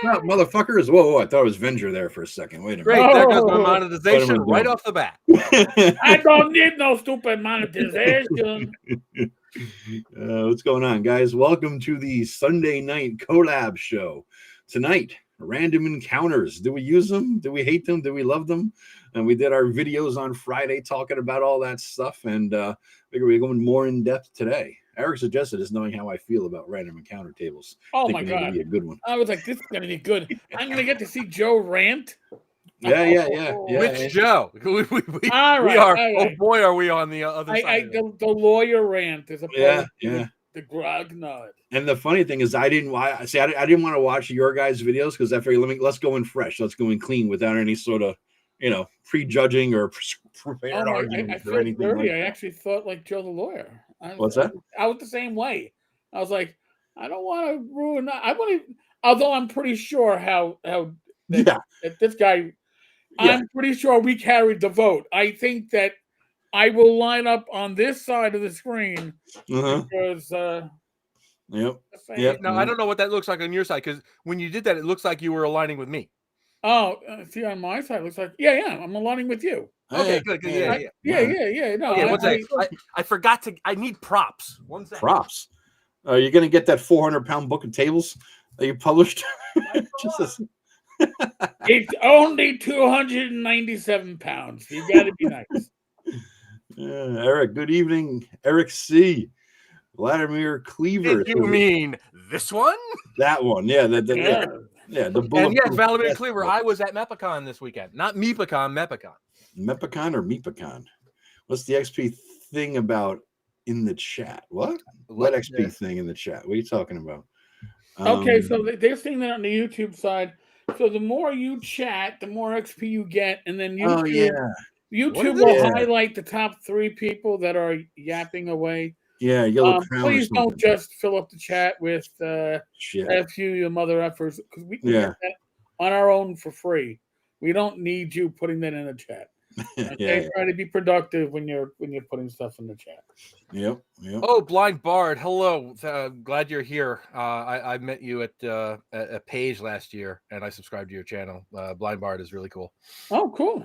up, motherfuckers? Whoa, I thought it was Venger there for a second. Wait a Great, minute. there goes my monetization right off the bat. I don't need no stupid monetization. What's going on, guys? Welcome to the Sunday night collab show. Tonight, random encounters. Do we use them? Do we hate them? Do we love them? And we did our videos on Friday talking about all that stuff, and figure we're going more in depth today. Eric suggested is knowing how I feel about random encounter tables. Oh my God, be a good one. I was like, this is gonna be good. I'm gonna get to see Joe rant. Yeah. Which Joe? We All right, are. all right. Oh boy, are we on the other side? The lawyer rant is Yeah. the grognard. And the funny thing is, I didn't want to watch your guys' videos because I figured let's go in fresh, let's go in clean without any sort of prejudging or prepared argument or anything. Dirty. I actually thought like Joe the lawyer. What's that? I was the same way. I was like, I don't want to ruin. I want to, although I'm pretty sure that this guy. Yeah. I'm pretty sure we carried the vote. I think that I will line up on this side of the screen because. Yep. No, I don't know what that looks like on your side because when you did that, it looks like you were aligning with me. Oh, see, on my side, it looks like I'm aligning with you. Okay, good. Yeah. No, I forgot to. I need props. 1 second. Props. Are you going to get that 400-pound book of tables that you published? It's only 297 pounds. You got to be nice. Eric, good evening. Eric C. Vladimir Cleaver. Did you mean this one? That one, yeah. The bullet. And yes, Vladimir Cleaver. I was at Mepicon this weekend. Not Meepicon, Mepicon. Mepicon or Meepicon? What's the XP thing about in the chat? What XP thing in the chat? What are you talking about? Okay, so they're saying that on the YouTube side. So the more you chat, the more XP you get, and then YouTube will highlight the top 3 people that are yapping away. Yeah, yellow crown. Please don't just fill up the chat with F you mother effers, because we can get that on our own for free. We don't need you putting that in the chat. Okay, try to be productive when you're putting stuff in the chat. Yep. Oh, Blind Bard, hello. Glad you're here. I met you at a page last year, and I subscribed to your channel. Blind Bard is really cool. Oh, cool.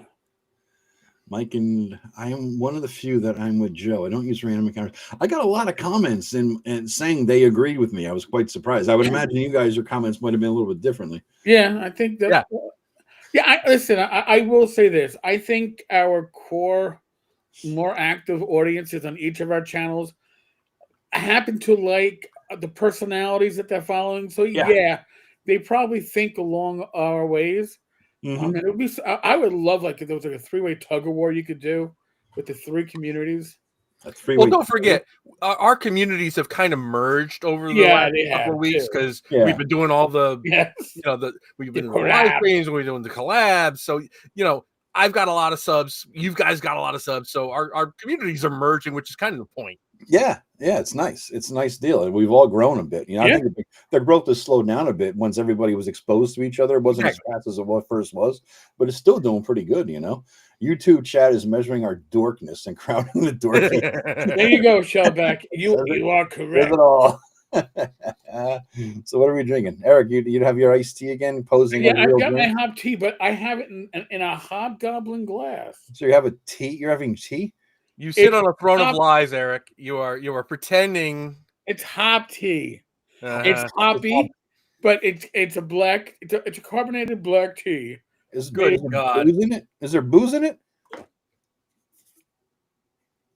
Mike, and I am one of the few that I'm with Joe. I don't use random encounters. I got a lot of comments and saying they agreed with me. I was quite surprised. I would imagine you guys, your comments might have been a little bit differently. Yeah, I think that. Listen, I will say this. I think our core, more active audiences on each of our channels happen to like the personalities that they're following. So they probably think along our ways. Mm-hmm. I mean, it would be. I would love if there was like a 3-way tug of war you could do with the 3 communities. Well, don't forget, our communities have kind of merged over the last couple of weeks because we've been doing all the, we've been doing the live streams, we're doing the collabs. So, I've got a lot of subs. You guys got a lot of subs. So our communities are merging, which is kind of the point. Yeah, it's nice. It's a nice deal. And we've all grown a bit. I think the growth has slowed down a bit once everybody was exposed to each other. It wasn't as fast as it first was, but it's still doing pretty good, YouTube chat is measuring our dorkness and crowding the dorkness. There you go, Shellback. You are correct. It all. So what are we drinking? Eric, you have your iced tea again? Posing. Yeah, I've got my hop tea, but I have it in a hobgoblin glass. So you have a tea? You're having tea? You sit on a throne of lies, Eric. You are pretending. It's hop tea. It's hoppy, but it's a black. It's a carbonated black tea. Is there booze in it? Is there booze in it?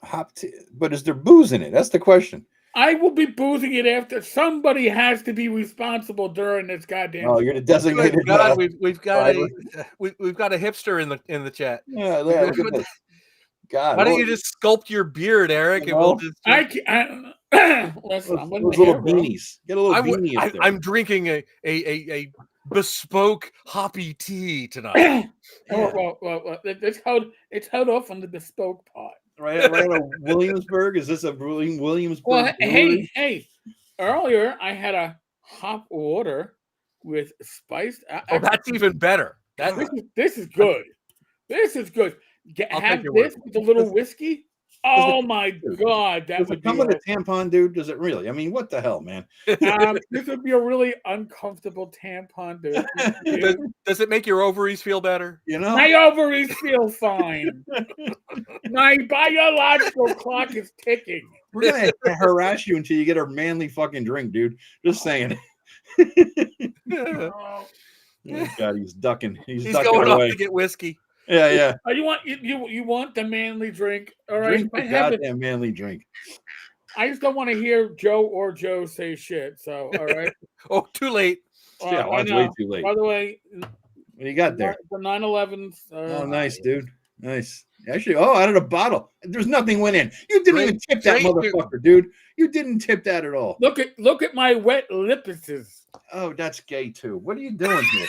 Hop tea, but is there booze in it? That's the question. I will be boozing it after. Somebody has to be responsible during this goddamn. Oh, you're the designated. God, we've got a hipster in the chat. Yeah, look at this. God, why don't you just sculpt your beard, Eric? And we'll just listen, those little beanies. Get a little beanie up there. I'm drinking a bespoke hoppy tea tonight. Well, it's held off on the bespoke part. Right out of Williamsburg. Is this a Williamsburg? Well, hey! Earlier I had a hop water with spiced. That's even better. This is good. This is good. Have this with a little whiskey. Oh my God, that does would it come with a tampon, dude? Does it really? I mean, what the hell, man? This would be a really uncomfortable tampon, dude. Does it make your ovaries feel better? You know, my ovaries feel fine. My biological clock is ticking. We're gonna harass you until you get a manly fucking drink, dude. Just saying. Oh God, he's ducking. He's ducking going away. off to get whiskey. Yeah. Oh, you want the manly drink? All right, drink the goddamn manly drink. I just don't want to hear Joe say shit. So, all right. Oh, too late. Yeah, it's way too late. By the way, what do you got there? The 911s. Oh, nice, dude. Nice. Actually, out of the bottle. There's nothing went in. You didn't even tip that motherfucker, dude. You didn't tip that at all. Look at my wet lippises. Oh, that's gay too. What are you doing here?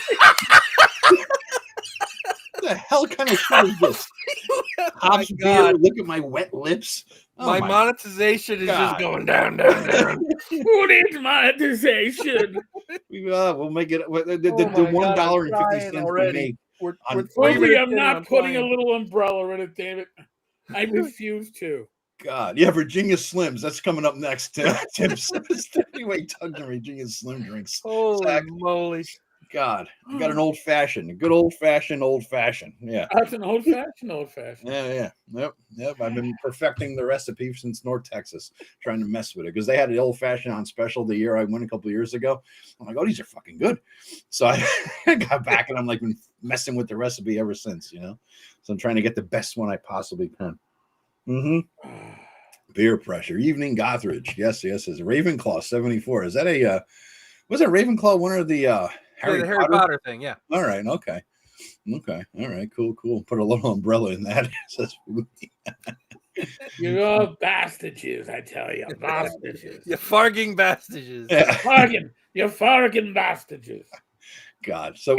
What the hell kind of shit is this? Oh God. Look at my wet lips. Oh, my monetization is just going down. Who needs monetization? We'll make it the $1.50 already. I'm not putting a little umbrella in it, damn it. I refuse to. God, yeah, Virginia Slims. That's coming up next. Anyway, tugged on Virginia Slim drinks. Holy moly. God, I got an old fashioned, a good old fashioned. Yeah, that's an old fashioned. Yeah. Yep. I've been perfecting the recipe since North Texas, trying to mess with it because they had an old fashioned on special the year I went a couple of years ago. I'm like, oh, these are fucking good. So I got back and I'm like been messing with the recipe ever since, you know. So I'm trying to get the best one I possibly can. Beer pressure, Evening Gothridge. Yes. Is Ravenclaw 74. Is that was it Ravenclaw one of the Harry Potter thing, yeah. All right, okay. All right, cool. Put a little umbrella in that. You're bastards, I tell you, bastards. You're farging bastards. Yeah. You're farging bastards. God. So,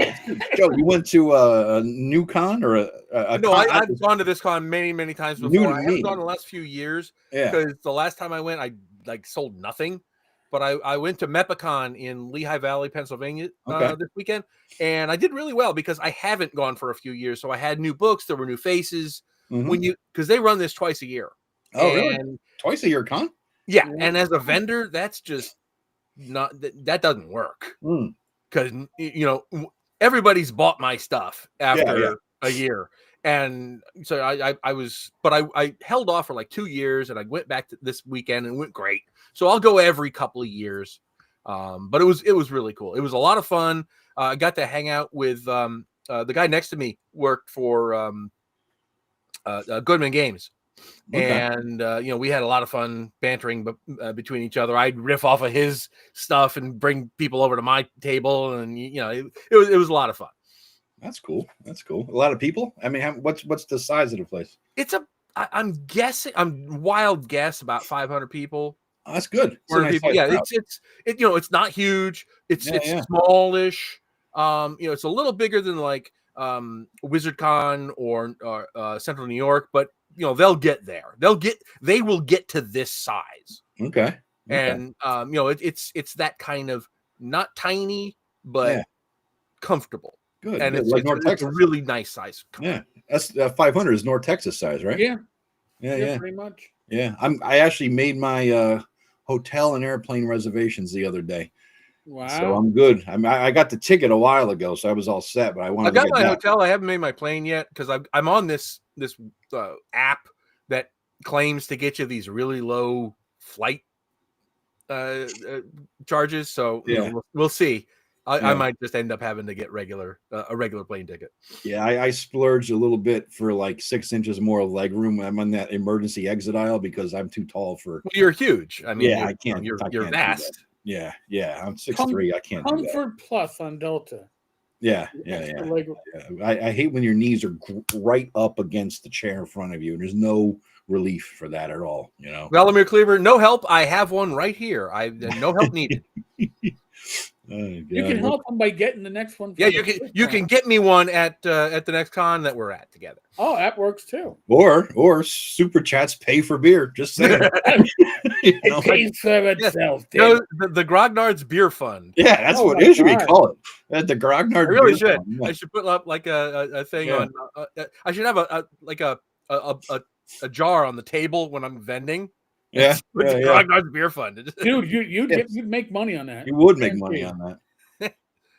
Joe, you went to a new con or a no? con? I've gone to this con many times before. I haven't gone in the last few years because the last time I went, I sold nothing. But I went to MEPACon in Lehigh Valley, Pennsylvania this weekend, and I did really well because I haven't gone for a few years. So I had new books, there were new faces. Because they run this twice a year. Oh, really? Twice a year con? Yeah, and as a vendor, that's just not that doesn't work because everybody's bought my stuff after a year. And so I held off for like 2 years and I went back to this weekend and it went great. So I'll go every couple of years. But it was really cool. It was a lot of fun. I got to hang out with the guy next to me worked for Goodman Games. Okay. And we had a lot of fun bantering between each other. I'd riff off of his stuff and bring people over to my table, and it was a lot of fun. That's cool. A lot of people. I mean, what's the size of the place? I'm guessing. Wild guess about 500 people. Oh, that's good. People. Yeah, it's not huge. It's smallish. It's a little bigger than like WizardCon or Central New York, but they'll get there. They will get to this size. Okay. And it's that kind of not tiny but comfortable. Good. And good. It's a really nice size. Yeah, that's 500 is North Texas size, right? Yeah, pretty much. Yeah, I actually made my hotel and airplane reservations the other day. Wow. So I'm good. I got the ticket a while ago, so I was all set. But I got my hotel. I haven't made my plane yet because I'm on this app that claims to get you these really low flight charges. So we'll see. I might just end up having to get a regular plane ticket. Yeah, I splurged a little bit for like 6 inches more of leg room. I'm on that emergency exit aisle because I'm too tall for. Well, you're huge. I mean, I can't. You're vast. Yeah. I'm 6'3". I can't. Comfort Plus on Delta. Yeah. I hate when your knees are right up against the chair in front of you, and there's no relief for that at all. Vladimir Cleaver, no help. I have one right here. No help needed. You can help them by getting the next one. Yeah, you can get me one at the next con that we're at together. Oh, that works too. Or super chats pay for beer. Just saying. It pays for itself. The Grognard's Beer Fund. Yeah, that's what it should be called. The Grognard. I really should. I should put up like a thing on. I should have a a jar on the table when I'm vending. Yeah, Grognard's beer fund. Dude, you'd make money on that. You would make money on that.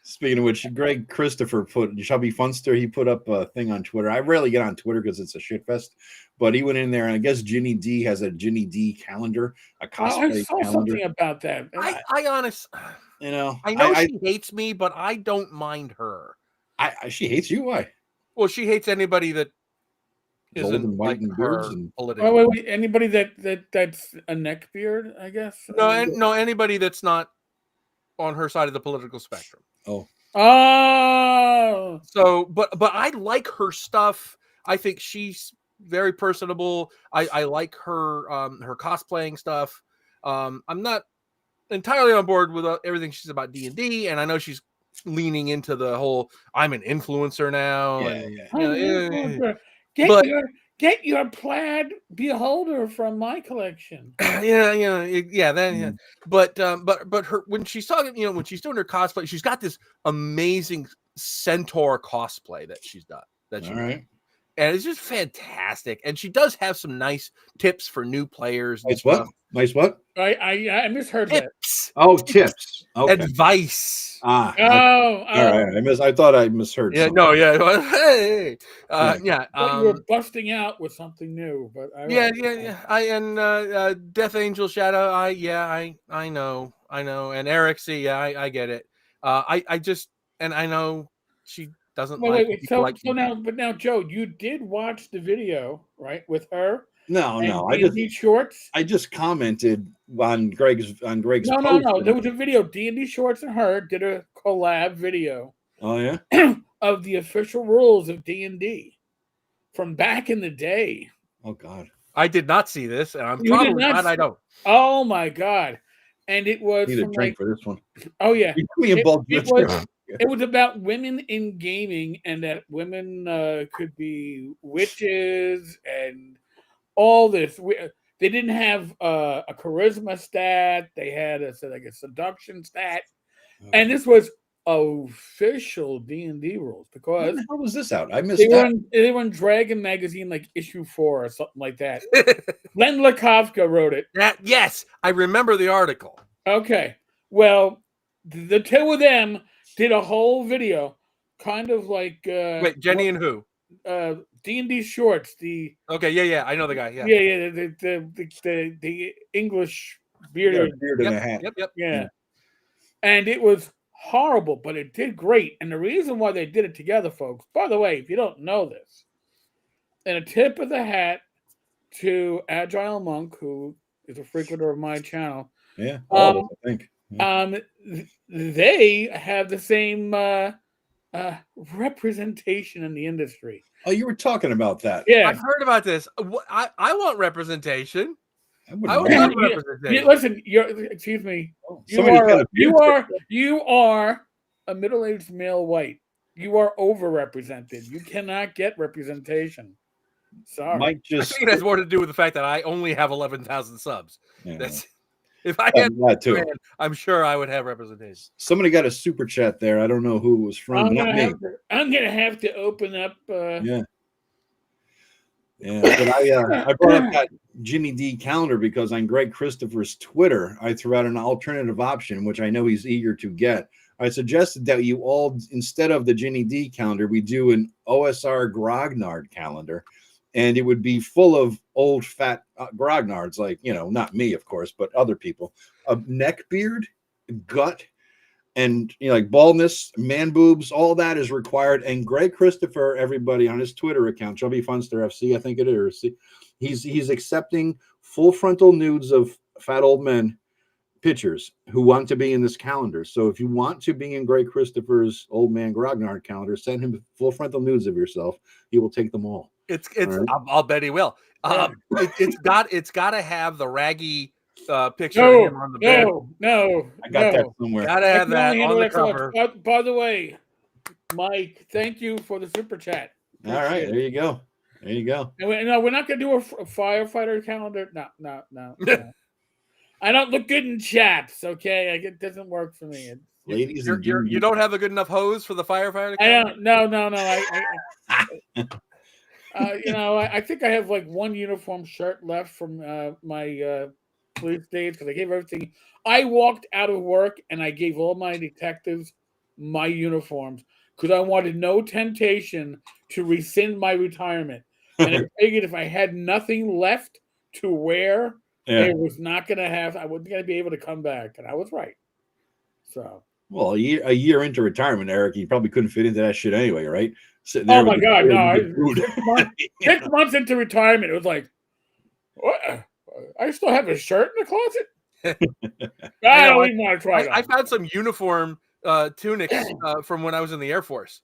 Speaking of which, Greg Christopher Chubby Funster, he put up a thing on Twitter. I rarely get on Twitter because it's a shit fest, but he went in there, and I guess Ginny D has a Ginny D calendar, a cosplay I saw calendar. something about that. I honestly, I know she hates me, but I don't mind her. She hates you? Why? Well, she hates anybody that isn't like her politically. Wait, anybody that's a neckbeard, I guess. No, anybody that's not on her side of the political spectrum. Oh. So, but I like her stuff. I think she's very personable. I like her her cosplaying stuff. I'm not entirely on board with everything she's about D&D, and I know she's leaning into the whole I'm an influencer now. Get your plaid beholder from my collection. Yeah. But her when she's talking, when she's doing her cosplay, she's got this amazing centaur cosplay that she's done. And it's just fantastic. And she does have some nice tips for new players. Nice what? Nice what? I misheard tips. That. Oh, tips. Okay. Advice. All right. I thought I misheard. Yeah. Something. No. Yeah. Hey. You were busting out with something new, but yeah. Death Angel Shadow. I know. And Eric C. Yeah, I get it. I just I know she doesn't now, Joe, you did watch the video, right, with her? No. D&D shorts. I just commented on Greg's post. No. There was a video. D&D shorts and her did a collab video. Oh yeah. Of the official rules of D&D from back in the day. Oh God. I did not see this, and I'm probably glad I don't. Oh my God. And it was I need a drink for this one. Oh yeah. It was about women in gaming, and that women could be witches and all this. They didn't have a charisma stat. They had a seduction stat, and this was official D&D rules because how was this out? I missed that. They were in Dragon Magazine, like issue 4 or something like that. Len Lakovka wrote it. Yes, I remember the article. Okay, well, the two of them did a whole video, kind of like wait, Jenny and who? D&D shorts. I know the guy. The English beard in a hat. Yep. Yeah, and it was horrible, but it did great. And the reason why they did it together, folks, by the way, if you don't know this, and a tip of the hat to Agile Monk, who is a frequenter of my channel. Yeah, I think. Yeah. They have the same representation in the industry. Oh, you were talking about that. Yeah, I've heard about this. I want representation. I would love representation. Listen, excuse me. You are a middle-aged male white. You are overrepresented. You cannot get representation. Sorry. I think it has more to do with the fact that I only have 11,000 subs. Yeah. If I had that too, I'm sure I would have representation. Somebody got a super chat there. I don't know who it was from. I'm gonna have to open up. Yeah. But I brought up that Ginny D calendar because on Greg Christopher's Twitter, I threw out an alternative option, which I know he's eager to get. I suggested that you all, instead of the Ginny D calendar, we do an OSR Grognard calendar. And it would be full of old fat grognards, like, not me, of course, but other people. A neck beard, gut, and like baldness, man boobs, all that is required. And Greg Christopher, everybody on his Twitter account, Chubby Funster FC, I think it is. He's accepting full frontal nudes of fat old men pictures who want to be in this calendar. So if you want to be in Greg Christopher's old man grognard calendar, send him full frontal nudes of yourself. He will take them all. It's right. I'll bet he will. It's got to have the raggy picture of him on the bed. No, I got that somewhere. Gotta have that on the cover. By the way, Mike, thank you for the super chat. All right, there you go. No, we're not gonna do a firefighter calendar. No. I don't look good in chats. Okay, it doesn't work for me. Ladies, you don't have a good enough hose for the firefighter calendar? I don't. No. I think I have like one uniform shirt left from my police days because I gave everything. I walked out of work and I gave all my detectives my uniforms because I wanted no temptation to rescind my retirement. And I figured if I had nothing left to wear, it was not going to have. I wasn't going to be able to come back, and I was right. So. Well, a year into retirement, Eric, you probably couldn't fit into that shit anyway, right? Oh my God, no! 6 months into retirement, it was like, what? I still have a shirt in the closet. I don't even want to try it. I found some uniform tunics from when I was in the Air Force,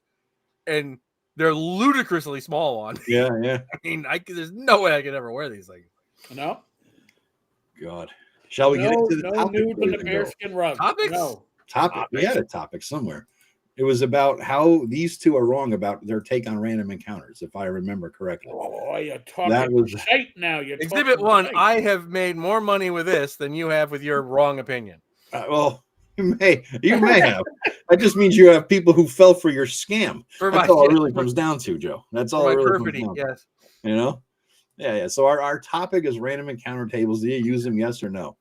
and they're ludicrously small on. Yeah. I mean, there's no way I could ever wear these things. No. God, shall we get into the topic? Nude in the bearskin rug. Topics? No. Topic. We had a topic somewhere. It was about how these two are wrong about their take on random encounters, if I remember correctly. Oh, you're talking shite now. Exhibit 1, shite. I have made more money with this than you have with your wrong opinion. Well, you may have. That just means you have people who fell for your scam. That's all it really comes down to, Joe. That's all it really comes down to. Yes. You know? Yeah. So our topic is random encounter tables. Do you use them, yes or no?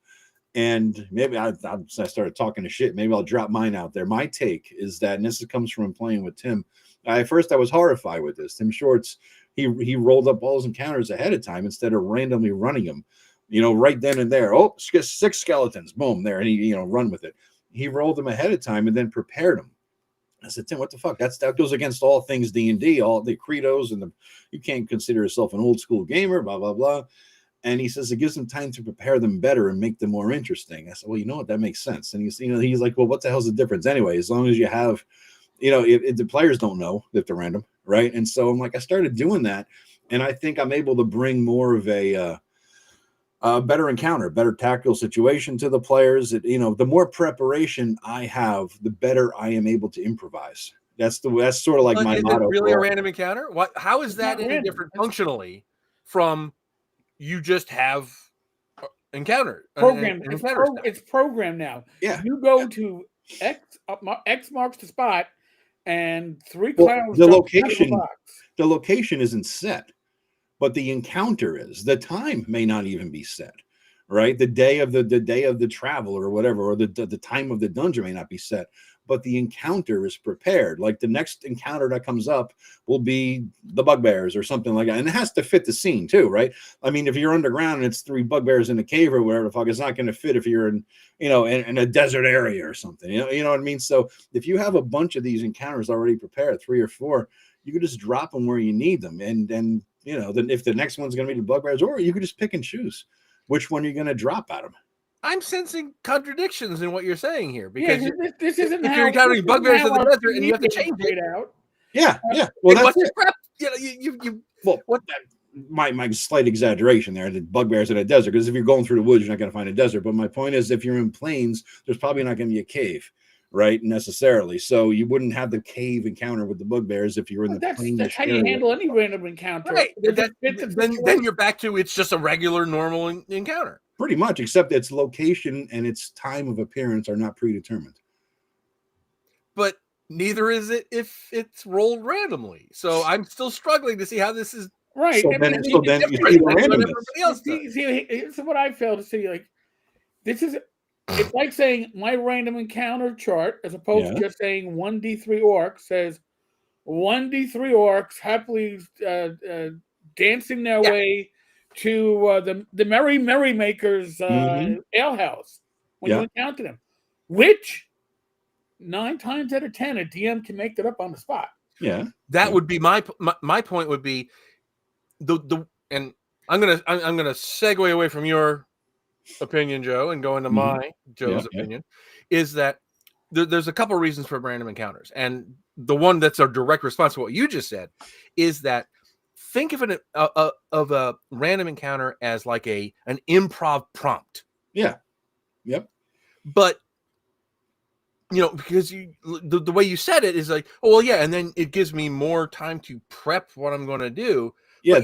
And maybe I started talking to shit. Maybe I'll drop mine out there. My take is that, and this comes from playing with Tim. At first, I was horrified with this. Tim Shorts, he rolled up all his encounters ahead of time instead of randomly running them, right then and there. Oh, 6 skeletons, boom, there, and he, run with it. He rolled them ahead of time and then prepared them. I said, Tim, what the fuck? That goes against all things D&D, all the credos, and you can't consider yourself an old school gamer, blah, blah, blah. And he says it gives them time to prepare them better and make them more interesting. I said, well, you know what? That makes sense. And he's like, well, what the hell's the difference anyway? As long as you have, if the players don't know if they're random, right? And so I'm like, I started doing that, and I think I'm able to bring more of a better encounter, better tactical situation to the players. The more preparation I have, the better I am able to improvise. That's sort of like my motto. Is it really a random encounter? How is that any different functionally from? You just have encounter. It's programmed now. Yeah. You go to X marks the spot, and 3 clowns. The location isn't set, but the encounter is. The time may not even be set, right? The day of the travel or whatever, or the time of the dungeon may not be set, but the encounter is prepared. Like the next encounter that comes up will be the bugbears or something like that. And it has to fit the scene too, right? I mean, if you're underground and it's 3 bugbears in a cave or whatever the fuck, it's not going to fit if you're in a desert area or something. You know what I mean? So if you have a bunch of these encounters already prepared, 3 or 4, you can just drop them where you need them. And then if the next one's going to be the bugbears, or you could just pick and choose which one you're going to drop at them. I'm sensing contradictions in what you're saying here, because this isn't if you're encountering bugbears in the desert and you have to change it out. Yeah. Well, that's what my slight exaggeration there, the bugbears in a desert, because if you're going through the woods, you're not going to find a desert. But my point is, if you're in plains, there's probably not going to be a cave, right? Necessarily. So you wouldn't have the cave encounter with the bugbears if you're in the plains. That's how you handle any random encounter. Right. Then you're back to it's just a regular, normal encounter. Pretty much, except its location and its time of appearance are not predetermined. But neither is it if it's rolled randomly. So I'm still struggling to see how this is right. So then you see the randomness. So what I fail to see, like, it's like saying my random encounter chart, as opposed to just saying 1d3 orcs, says 1d3 orcs happily dancing their way to the Merry Makers alehouse when you encounter them, which 9 times out of 10 a DM can make that up on the spot. Yeah, that would be my point. Would be and I'm gonna segue away from your opinion, Joe, and go into Joe's opinion. Is that there's a couple of reasons for random encounters, and the one that's a direct response to what you just said is that. Think of a random encounter as like an improv prompt. Yeah. Yep. But because the way you said it is like, oh well, yeah, and then it gives me more time to prep what I'm going to do. Yeah,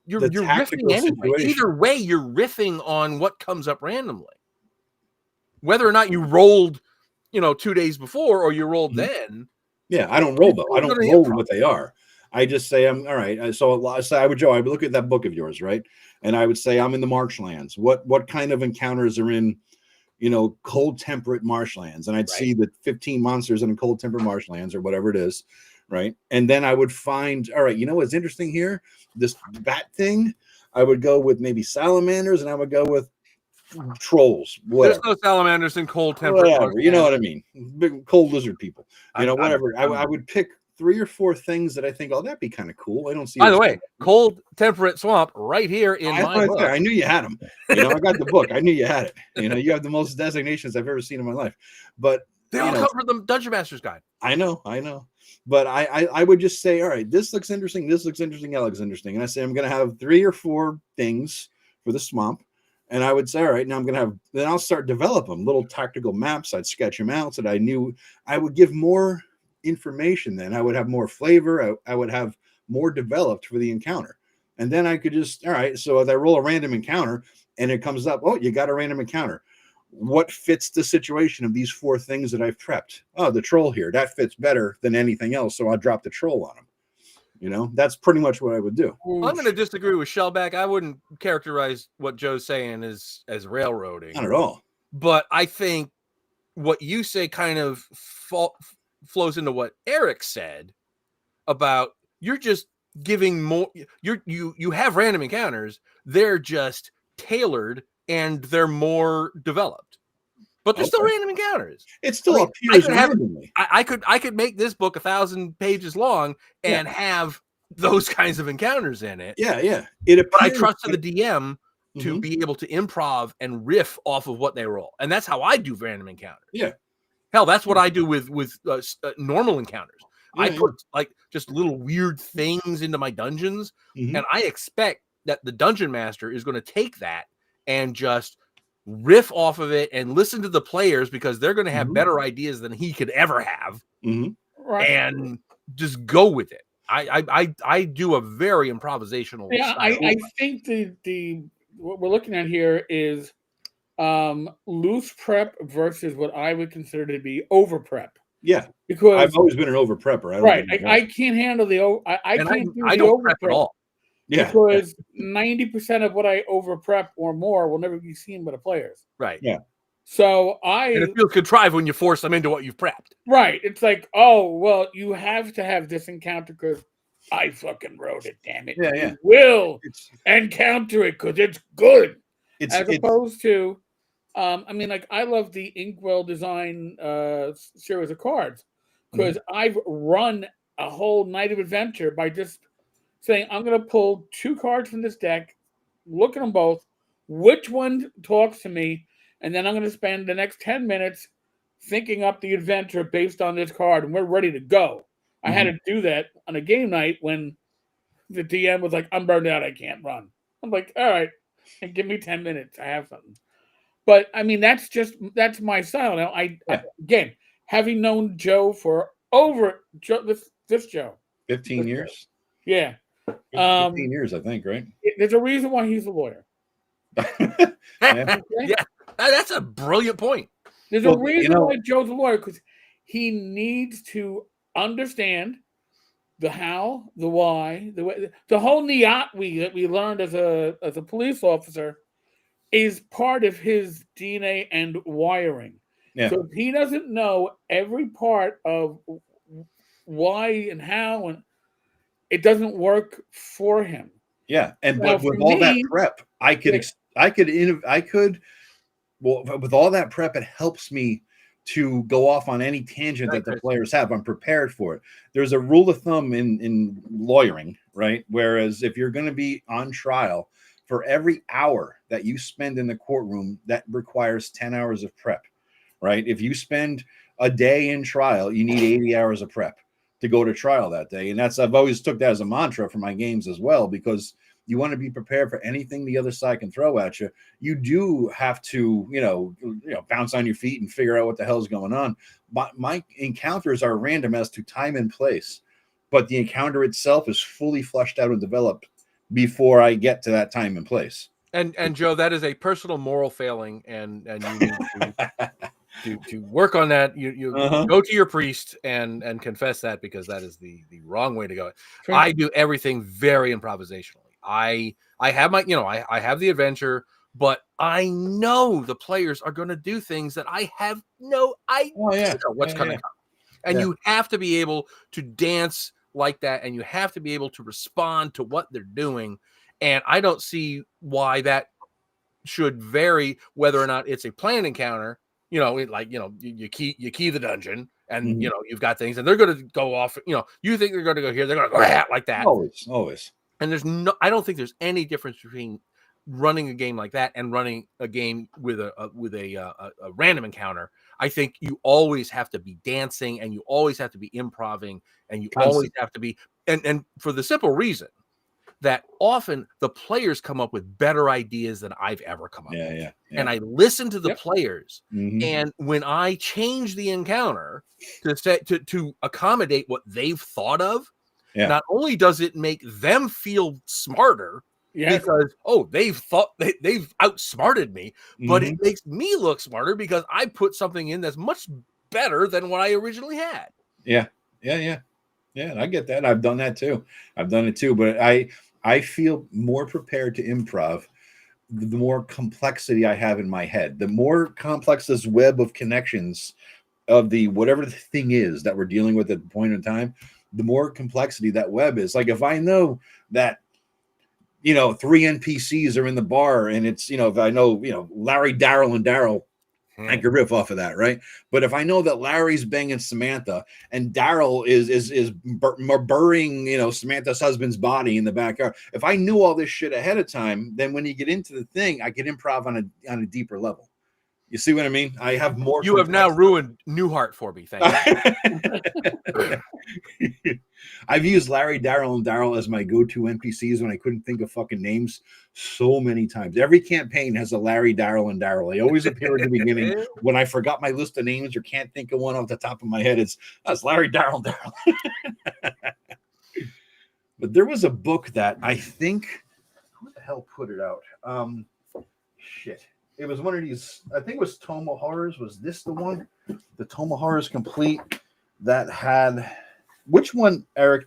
you're riffing anyway. Either way, you're riffing on what comes up randomly, whether or not you rolled, 2 days before or you rolled then. Yeah, I don't roll though. I don't roll what they are. I just say I'm all right. So I would look at that book of yours, right? And I would say I'm in the marshlands. What kind of encounters are in, cold temperate marshlands? And I'd see the 15 monsters in cold temperate marshlands or whatever it is, right? And then I would find, all right, what's interesting here? This bat thing. I would go with maybe salamanders, and I would go with trolls. Whatever. There's no salamanders in cold temperate. Whatever, you know what I mean? Big cold lizard people. Whatever. I would pick 3 or 4 things that I think, that'd be kind of cool. I don't see. By the way, cold temperate swamp right here in my book. I knew you had them. I got the book. I knew you had it. You have the most designations I've ever seen in my life. But they all come from the Dungeon Master's Guide. I know. But I would just say, all right, this looks interesting. This looks interesting. That looks interesting. And I say, I'm going to have 3 or 4 things for the swamp. And I would say, all right, now then I'll start develop them, little tactical maps. I'd sketch them out so that I knew I would give more information. Then I would have more flavor. I would have more developed for the encounter. And then I could just, all right, so if I roll a random encounter and it comes up, you got a random encounter. What fits the situation of these 4 things that I've prepped? Oh, the troll here. That fits better than anything else. So I'll drop the troll on him. That's pretty much what I would do. Well, I'm going to disagree with Shellback. I wouldn't characterize what Joe's saying as railroading. Not at all. But I think what you say kind of flows into what Eric said about you're just giving more. You have random encounters. They're just tailored and they're more developed. But they're still random encounters. It still appears randomly. I could make this book 1,000 pages long and have those kinds of encounters in it. Yeah. But I trusted the DM to be able to improv and riff off of what they roll, and that's how I do random encounters. Yeah. Hell, that's what I do with normal encounters. I put like just little weird things into my dungeons, and I expect that the dungeon master is going to take that and just riff off of it and listen to the players because they're going to have better ideas than he could ever have, and just go with it. I do a very improvisational. Yeah, I think the what we're looking at here is loose prep versus what I would consider to be over prep. Yeah, because I've always been an over prepper. I can't handle the I can't do the don't over prep at all. Yeah, because 90% of what I over prep or more will never be seen by the players. Right. Yeah. So and it feels contrived when you force them into what you've prepped. Right. It's like, oh well, you have to have this encounter because I fucking wrote it. Damn it. Yeah. You will encounter it because it's good. As opposed to, I love the Inkwell design series of cards because I've run a whole night of adventure by just saying, I'm going to pull 2 cards from this deck, look at them both, which one talks to me, and then I'm going to spend the next 10 minutes thinking up the adventure based on this card, and we're ready to go. I had to do that on a game night when the DM was like, I'm burned out, I can't run. I'm like, all right, and give me 10 minutes, I have something. But, that's my style. Now, again, having known Joe for this Joe. 15 years? Yeah. 15 years, I think, right? There's a reason why he's a lawyer. Yeah, that's a brilliant point. There's a reason why Joe's a lawyer, because he needs to understand the how, the why, the whole NIAT that we learned as a police officer is part of his DNA and wiring. Yeah. So if he doesn't know every part of why and how, and it doesn't work for him. Yeah, but with all that prep, with all that prep, it helps me to go off on any tangent that the players have. I'm prepared for it. There's a rule of thumb in lawyering, right? Whereas if you're going to be on trial, for every hour that you spend in the courtroom, that requires 10 hours of prep, right? If you spend a day in trial, you need 80 hours of prep to go to trial that day. And I've always took that as a mantra for my games as well, because you want to be prepared for anything the other side can throw at you. You do have to, bounce on your feet and figure out what the hell is going on. But my encounters are random as to time and place, but the encounter itself is fully fleshed out and developed before I get to that time and place. And Joe, that is a personal moral failing, and you need to to work on that, you go to your priest and confess that, because that is the wrong way to go. Sure. I do everything very improvisationally. I have my, I have the adventure, but I know the players are going to do things that I have no idea what's going to come. And you have to be able to dance like that, and you have to be able to respond to what they're doing. And I don't see why that should vary, whether or not it's a planned encounter. You key the dungeon, and you've got things, and they're going to go off. You think they're going to go here, they're going to go like that. Always. And I don't think there's any difference between running a game like that and running a game with a random encounter. I think you always have to be dancing, and you always have to be improvising, and you always have to be, and for the simple reason that often the players come up with better ideas than I've ever come up with. Yeah. And I listen to the players, and when I change the encounter to accommodate what they've thought of, not only does it make them feel smarter, because they've outsmarted me, but it makes me look smarter because I put something in that's much better than what I originally had. Yeah, I get that. I've done that too. I've done it too, but I feel more prepared to improv the more complexity I have in my head. The more complex this web of connections of the whatever the thing is that we're dealing with at the point in time, the more complexity that web is. Like if I know that 3 NPCs are in the bar, and it's if I know Larry, Daryl, and Daryl, I could riff off of that, right? But if I know that Larry's banging Samantha and Daryl is burying Samantha's husband's body in the backyard, if I knew all this shit ahead of time, then when you get into the thing, I could improv on a deeper level. You see what I mean? I have more. You have now ruined Newhart for me. Thank you. I've used Larry, Daryl, and Daryl as my go-to NPCs when I couldn't think of fucking names so many times. Every campaign has a Larry, Daryl, and Daryl. They always appear at the beginning when I forgot my list of names or can't think of one off the top of my head. That's Larry, Daryl, Daryl. But there was a book that I think, who the hell put it out? Shit. It was one of these, I think it was Toma Horrors. Was this the one? The Toma Horrors Complete that had, which one, Eric?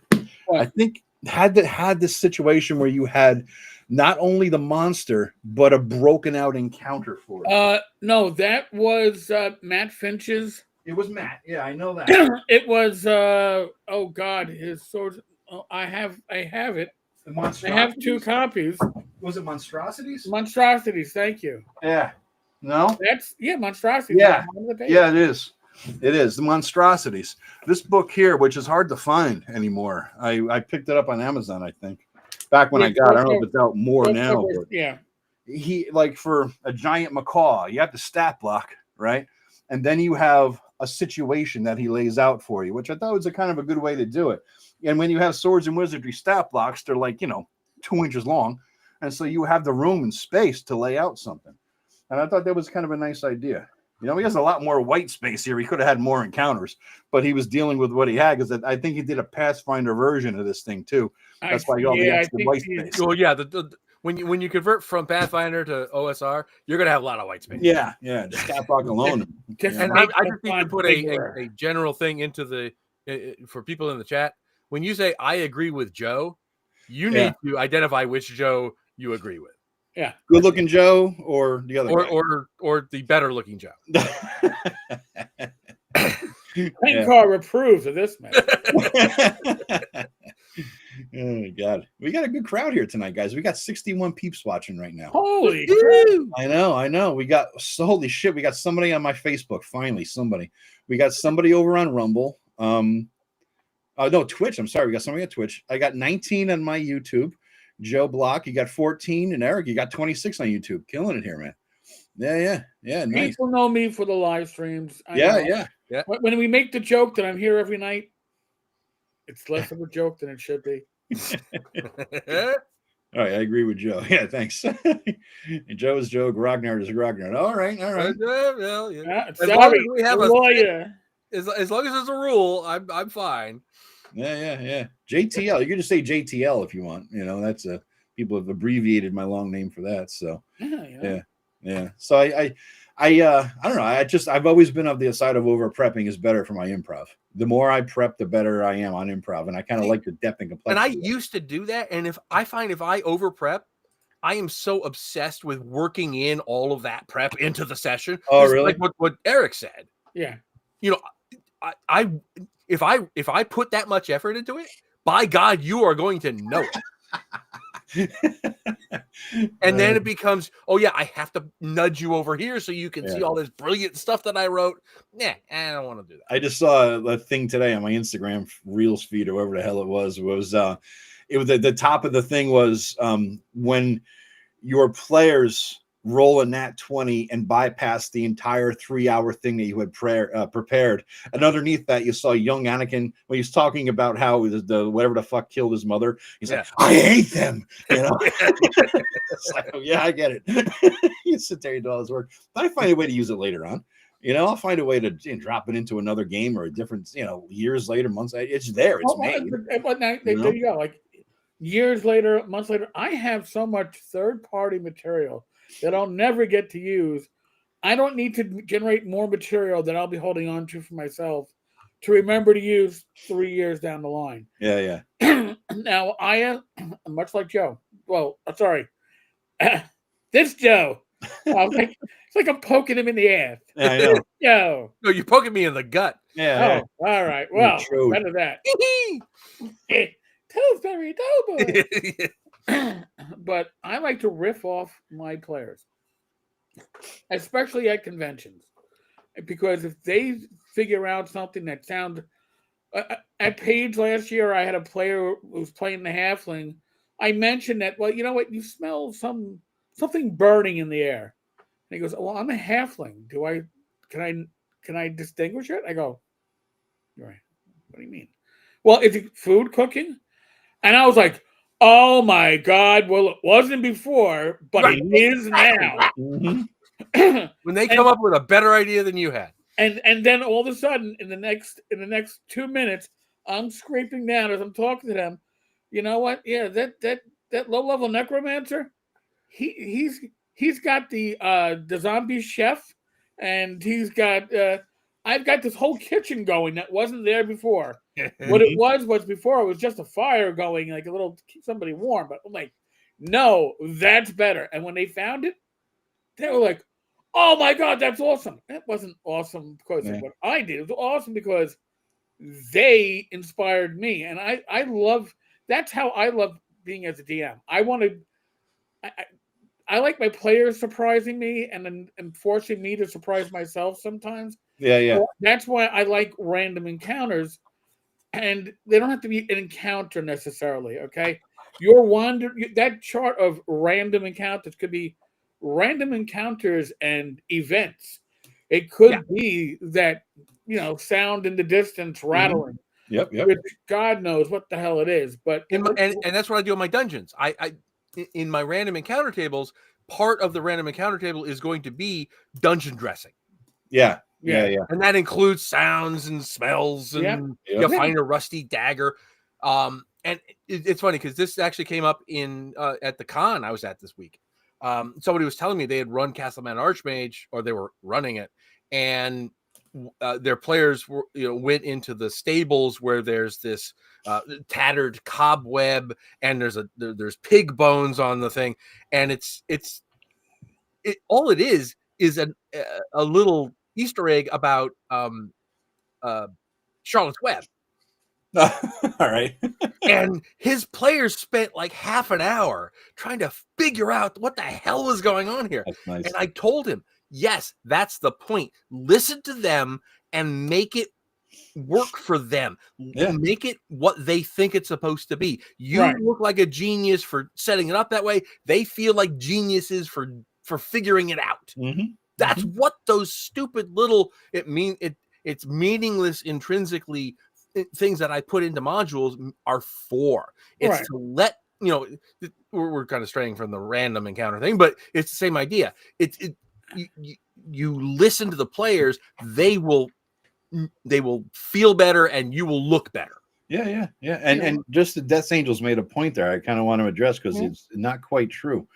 I think had this situation where you had not only the monster, but a broken out encounter for it. No, that was Matt Finch's. It was Matt. Yeah, I know that. It was, oh God, his sword. Oh, I have it. I have 2 copies. Was it Monstrosities? Monstrosities, thank you. Yeah. No? That's Monstrosities. Yeah. Yeah, it is. It is. The Monstrosities. This book here, which is hard to find anymore. I picked it up on Amazon, I think. Back when I got it. I don't know if it's out more now. But he, like, for a giant macaw, you have to stat block, right? And then you have a situation that he lays out for you, which I thought was a kind of a good way to do it. And when you have swords and wizardry stat blocks, they're like, 2 inches long. And so you have the room and space to lay out something. And I thought that was kind of a nice idea. He has a lot more white space here. He could have had more encounters, but he was dealing with what he had, because I think he did a Pathfinder version of this thing too. That's why you all the extra white space. Well, yeah, when you convert from Pathfinder to OSR, you're gonna have a lot of white space. Yeah, just stat block alone. And I just need to put a general thing into the for people in the chat. When you say I agree with Joe, you need to identify which Joe you agree with. Yeah, good looking Joe or the other guy? or the better looking Joe. Car approves of this man. Oh my God, we got a good crowd here tonight, guys. We got 61 peeps watching right now. Holy shit! I know. We got holy shit. We got somebody on my Facebook. Finally, somebody. We got somebody over on Rumble. No, Twitch. I'm sorry. We got somebody at Twitch. I got 19 on my YouTube. Joe Block, you got 14, and Eric, you got 26 on YouTube. Killing it here, man. Yeah. Nice. People know me for the live streams. Yeah. When we make the joke that I'm here every night, it's less of a joke than it should be. All right, I agree with Joe. Yeah, thanks. Joe is Joe. Grognard is Grognard. All right. Well, as long as we have a lawyer. As long as there's a rule, I'm fine. Yeah. JTL. You can just say JTL if you want. That's people have abbreviated my long name for that. So yeah. So I don't know. I've always been of the side of over prepping is better for my improv. The more I prep, the better I am on improv, and I kind of like the depth and complexity. And I used to do that, and if I over prep, I am so obsessed with working in all of that prep into the session. Oh, really? Like what Eric said. Yeah. You know, if I put that much effort into it, by God, you are going to know it. And then it becomes, oh yeah, I have to nudge you over here so you can see all this brilliant stuff that I wrote. Nah, I don't want to do that. I just saw a thing today on my Instagram Reels feed or whatever the hell it was it was the top of the thing was when your players roll a nat 20 and bypass the entire 3-hour thing that you had prepared. And underneath that, you saw young Anakin when he's talking about how the whatever the fuck killed his mother. He's like, I hate them. You know, it's like, oh, yeah, I get it. You sit there, you do all this work. But I find a way to use it later on. You know, I'll find a way to drop it into another game or a different, years later, months later. It's there. It's made. But now, there you go. Like years later, months later, I have so much third-party material that I'll never get to use. I don't need to generate more material that I'll be holding on to for myself to remember to use 3 years down the line. Yeah. Now, I am much like Joe. Well, sorry. This Joe. It's like I'm poking him in the ass. Yeah, I know. Yo. No, you're poking me in the gut. Yeah. Oh, all right. Well, better that. Pillsbury Doughboy. But I like to riff off my players, especially at conventions, because if they figure out something that sounds at Page last year, I had a player who was playing the halfling. I mentioned that, well, you know what? You smell something burning in the air. And he goes, well, I'm a halfling. Can I distinguish it? I go, right. What do you mean? Well, is it food cooking? And I was like, oh my God. Well, it wasn't before, but it is now. Mm-hmm. When they come up with a better idea than you had. And then all of a sudden in the next 2 minutes, I'm scraping down as I'm talking to them. You know what? Yeah, that low-level necromancer, he's got the zombie chef, and he's got I've got this whole kitchen going that wasn't there before. What it was before, it was just a fire going, like a little to keep somebody warm. But I'm like, no, that's better. And when they found it, they were like, oh my God, that's awesome. That wasn't awesome because of what I did. It was awesome because they inspired me. And I love, that's how I love being as a DM. I like my players surprising me and forcing me to surprise myself sometimes. Yeah. So that's why I like random encounters. And they don't have to be an encounter necessarily, okay? That chart of random encounters could be random encounters and events. It could be that, sound in the distance rattling. Yep. Which God knows what the hell it is. But and that's what I do in my dungeons. I in my random encounter tables, part of the random encounter table is going to be dungeon dressing. Yeah. And that includes sounds and smells, and you find a rusty dagger. And it's funny because this actually came up in at the con I was at this week. Somebody was telling me they had run Castleman Archmage, or they were running it, and their players went into the stables where there's this tattered cobweb, and there's pig bones on the thing, and it's all it is a little Easter egg about Charlotte's Web. All right. And his players spent like half an hour trying to figure out what the hell was going on here. That's nice. And I told him, yes, that's the point. Listen to them and make it work for them. Make it what they think it's supposed to be. You look like a genius for setting it up that way. They feel like geniuses for figuring it out. Mm-hmm. That's what those stupid little it's meaningless intrinsically things that I put into modules are for. It's to let we're kind of straying from the random encounter thing, but it's the same idea. You listen to the players, they will feel better and you will look better. Yeah. And just the Death Angels made a point there I kind of want to address because it's not quite true.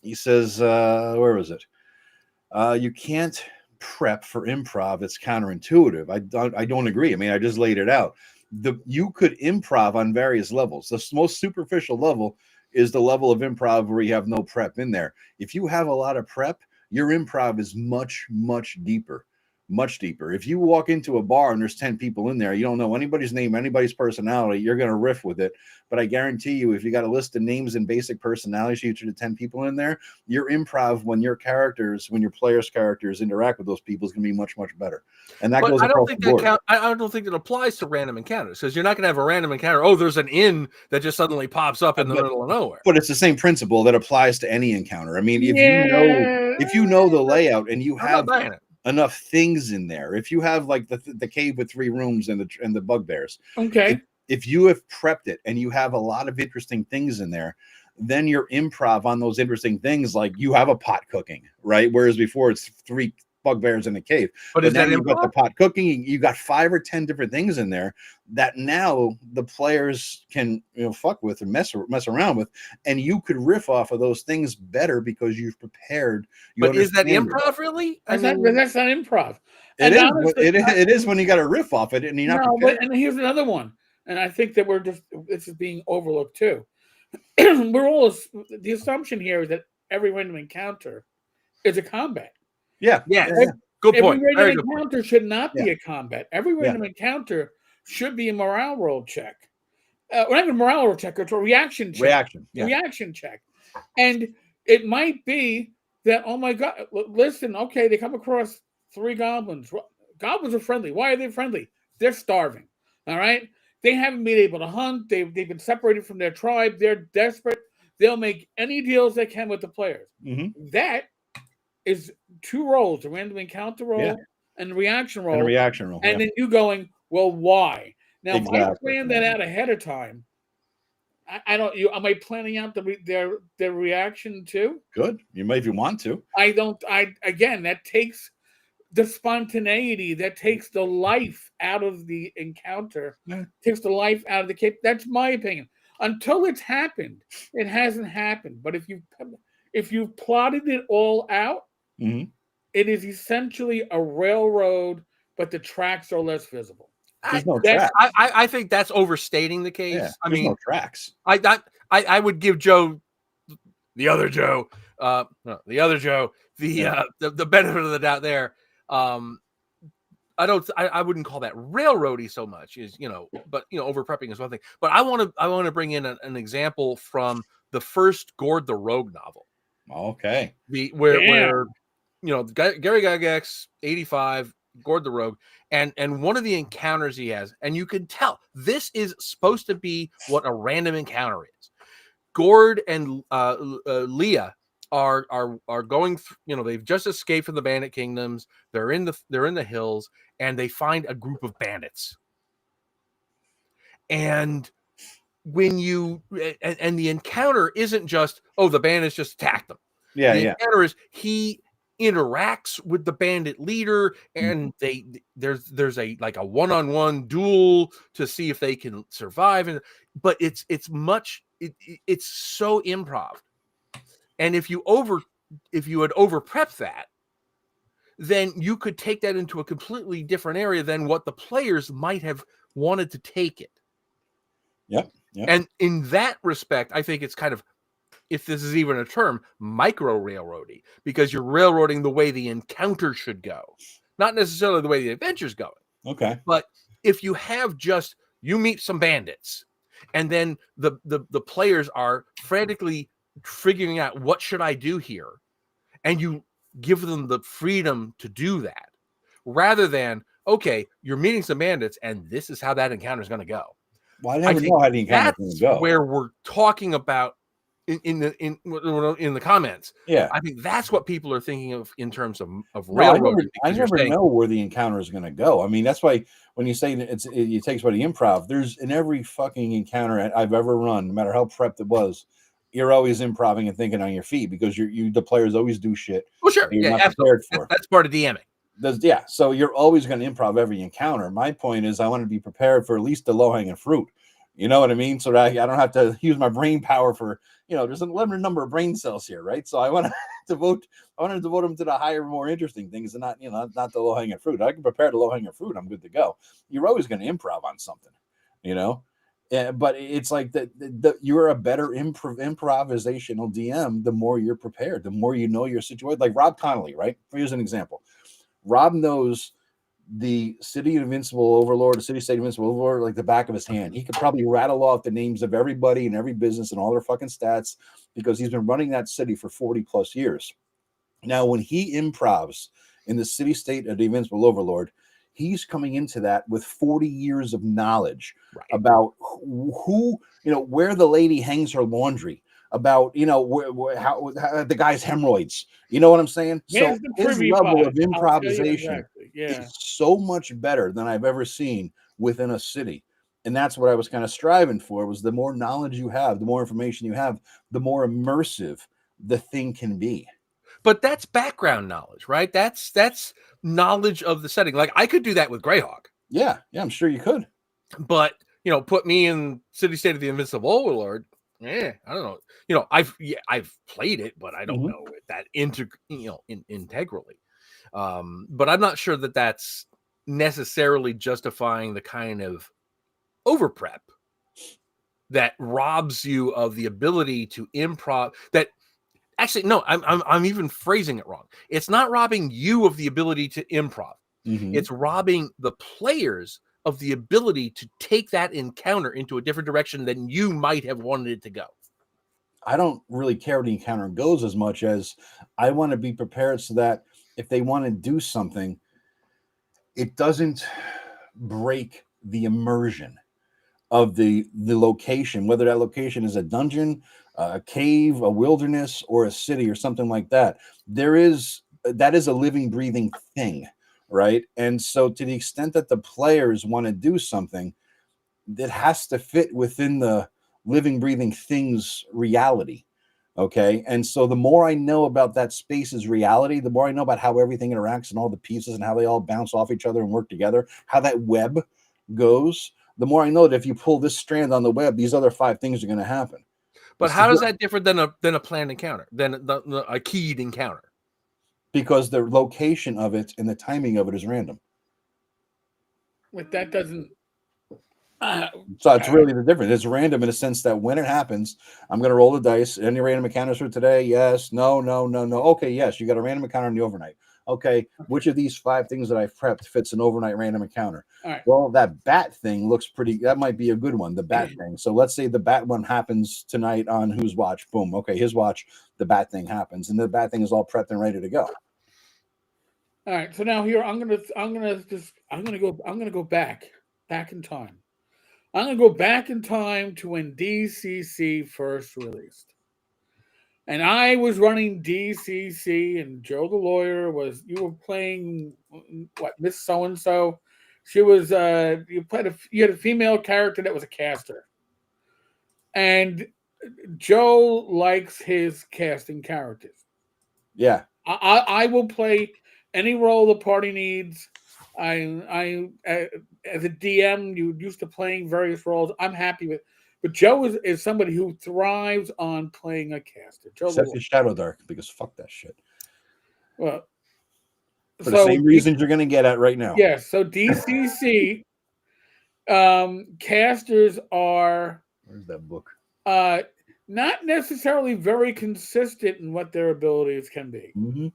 He says, where was it? You can't prep for improv. It's counterintuitive. I don't agree. I mean, I just laid it out. You could improv on various levels. The most superficial level is the level of improv where you have no prep in there. If you have a lot of prep, your improv is much, much deeper. Much deeper. If you walk into a bar and there's 10 people in there, you don't know anybody's name, anybody's personality, you're going to riff with it. But I guarantee you, if you got a list of names and basic personalities, each of the 10 people in there, your improv when your players' characters interact with those people is going to be much, much better. And that goes across the board. I don't think it applies to random encounters, because you're not going to have a random encounter. Oh, there's an inn that just suddenly pops up in the middle of nowhere. But it's the same principle that applies to any encounter. I mean, if you know the layout and you have enough things in there, if you have like the cave with 3 rooms and the bugbears, okay, if you have prepped it and you have a lot of interesting things in there, then your improv on those interesting things, like you have a pot cooking, right? Whereas before it's 3 bugbears in a cave. But then you've got the pot cooking, you got 5 or 10 different things in there that now the players can fuck with and mess around with, and you could riff off of those things better because you've prepared. But is that improv really? That's not improv. It is when you got to riff off it and you're not prepared. And here's another one, and I think that this is being overlooked too. The assumption here is that every random encounter is a combat. Yeah. Good point. Every random encounter should not be a combat. Every random encounter should be a morale roll check. Not even a morale roll check, it's a reaction check. Reaction check. And it might be that, oh my God, listen, okay, they come across 3 goblins. Goblins are friendly. Why are they friendly? They're starving. All right? They haven't been able to hunt. They've been separated from their tribe. They're desperate. They'll make any deals they can with the players. Mm-hmm. That is 2 rolls, a random encounter roll and a reaction roll. And then you going, well, why? Now, if I plan that out ahead of time, I don't. Am I planning out their reaction too? Good. You may if you want to. I don't. Again, that takes the spontaneity, that takes the life out of the encounter, takes the life out of the cape. That's my opinion. Until it's happened, it hasn't happened. But if you've plotted it all out, it is essentially a railroad, but the tracks are less visible. There's no tracks. I think that's overstating the case. Yeah, I mean, no tracks. I would give Joe, the other Joe, the benefit of the doubt there. I wouldn't call that railroady so much, but over prepping is one thing. But I want to bring in an example from the first Gord the Rogue novel. Okay. Where Gary Gygax, 85, Gord the Rogue, and one of the encounters he has, and you can tell this is supposed to be what a random encounter is. Gord and Leah are going through, they've just escaped from the bandit kingdoms. They're in the hills, and they find a group of bandits. And when the encounter isn't just, the bandits just attacked them. The encounter is he interacts with the bandit leader, and there's a one-on-one duel to see if they can survive. But it's so improv. And if you had over prepped that, then you could take that into a completely different area than what the players might have wanted to take it. Yep. And in that respect, I think it's kind of, if this is even a term, micro railroady, because you're railroading the way the encounter should go, not necessarily the way the adventure's going. Okay. But if you have just, you meet some bandits, and then the players are frantically figuring out, what should I do here? And you give them the freedom to do that, rather than, okay, you're meeting some bandits and this is how that encounter is going to go. Well, I never know how the encounter is going to go. Where we're talking about in the comments. Yeah, I think that's what people are thinking of in terms of railroad. I never know where the encounter is going to go. I mean, that's why when you say it takes about the improv, there's in every fucking encounter I've ever run, no matter how prepped it was, you're always improvising and thinking on your feet, because the players always do shit. Well, sure, you're not prepared for. That's part of DMing. So you're always going to improv every encounter. My point is, I want to be prepared for at least the low-hanging fruit. You know what I mean? So that I don't have to use my brain power for, there's a limited number of brain cells here, right? So I want devote them to the higher, more interesting things, and not not the low hanging fruit. I can prepare the low hanging fruit. I'm good to go. You're always going to improv on something, Yeah, but it's like you're a better improvisational DM the more you're prepared, the more you know your situation. Like Rob Connolly, right? Here's an example. Rob knows the city of Invincible Overlord, the city state of Invincible Overlord, like the back of his hand. He could probably rattle off the names of everybody and every business and all their fucking stats because he's been running that city for 40 plus years. Now, when he improvs in the city state of the Invincible Overlord, he's coming into that with 40 years of knowledge about who, where the lady hangs her laundry, about, how the guy's hemorrhoids. You know what I'm saying? So his level of improvisation is so much better than I've ever seen within a city. And that's what I was kind of striving for, was the more knowledge you have, the more information you have, the more immersive the thing can be. But that's background knowledge, right? That's knowledge of the setting. Like I could do that with Greyhawk. Yeah, I'm sure you could. But put me in City State of the Invincible Overlord. I don't know. I've played it, but I don't know it that integrally. But I'm not sure that that's necessarily justifying the kind of over prep that robs you of the ability to improv. That actually, no, I'm even phrasing it wrong. It's not robbing you of the ability to improv. It's robbing the players of the ability to take that encounter into a different direction than you might have wanted it to go. I don't really care where the encounter goes as much as I want to be prepared so that if they want to do something, it doesn't break the immersion of the location, whether that location is a dungeon, a cave, a wilderness, or a city or something like that. That is a living, breathing thing. Right. And so to the extent that the players want to do something, that has to fit within the living, breathing thing's reality. Okay. And so the more I know about that space's reality, the more I know about how everything interacts and all the pieces and how they all bounce off each other and work together, how that web goes, the more I know that if you pull this strand on the web, these other 5 things are going to happen. But how does that differ than a planned encounter, than a keyed encounter? Because the location of it and the timing of it is random. But that doesn't. So it's really the difference. It's random in a sense that when it happens, I'm going to roll the dice. Any random encounters for today? Yes. No. Okay. Yes. You got a random encounter in the overnight. Okay. Which of these 5 things that I've prepped fits an overnight random encounter? All right. Well, that bat thing looks pretty. That might be a good one. The bat thing. So let's say the bat one happens tonight on whose watch? Boom. Okay. His watch. The bat thing happens, and the bat thing is all prepped and ready to go. All right. So now here I'm gonna go back in time. I'm going to go back in time to when DCC first released. And I was running DCC, and Joe the lawyer you were playing, Miss So-and-so. She was, you had a female character that was a caster. And Joe likes his casting characters. Yeah. I will play any role the party needs. I as a DM, you used to playing various roles. I'm happy with, but Joe is somebody who thrives on playing a caster. Except for Shadow Dark, because fuck that shit. Well, for the same reasons you're going to get at right now. Yes. So DCC casters are. Where's that book? Not necessarily very consistent in what their abilities can be. Mm-hmm.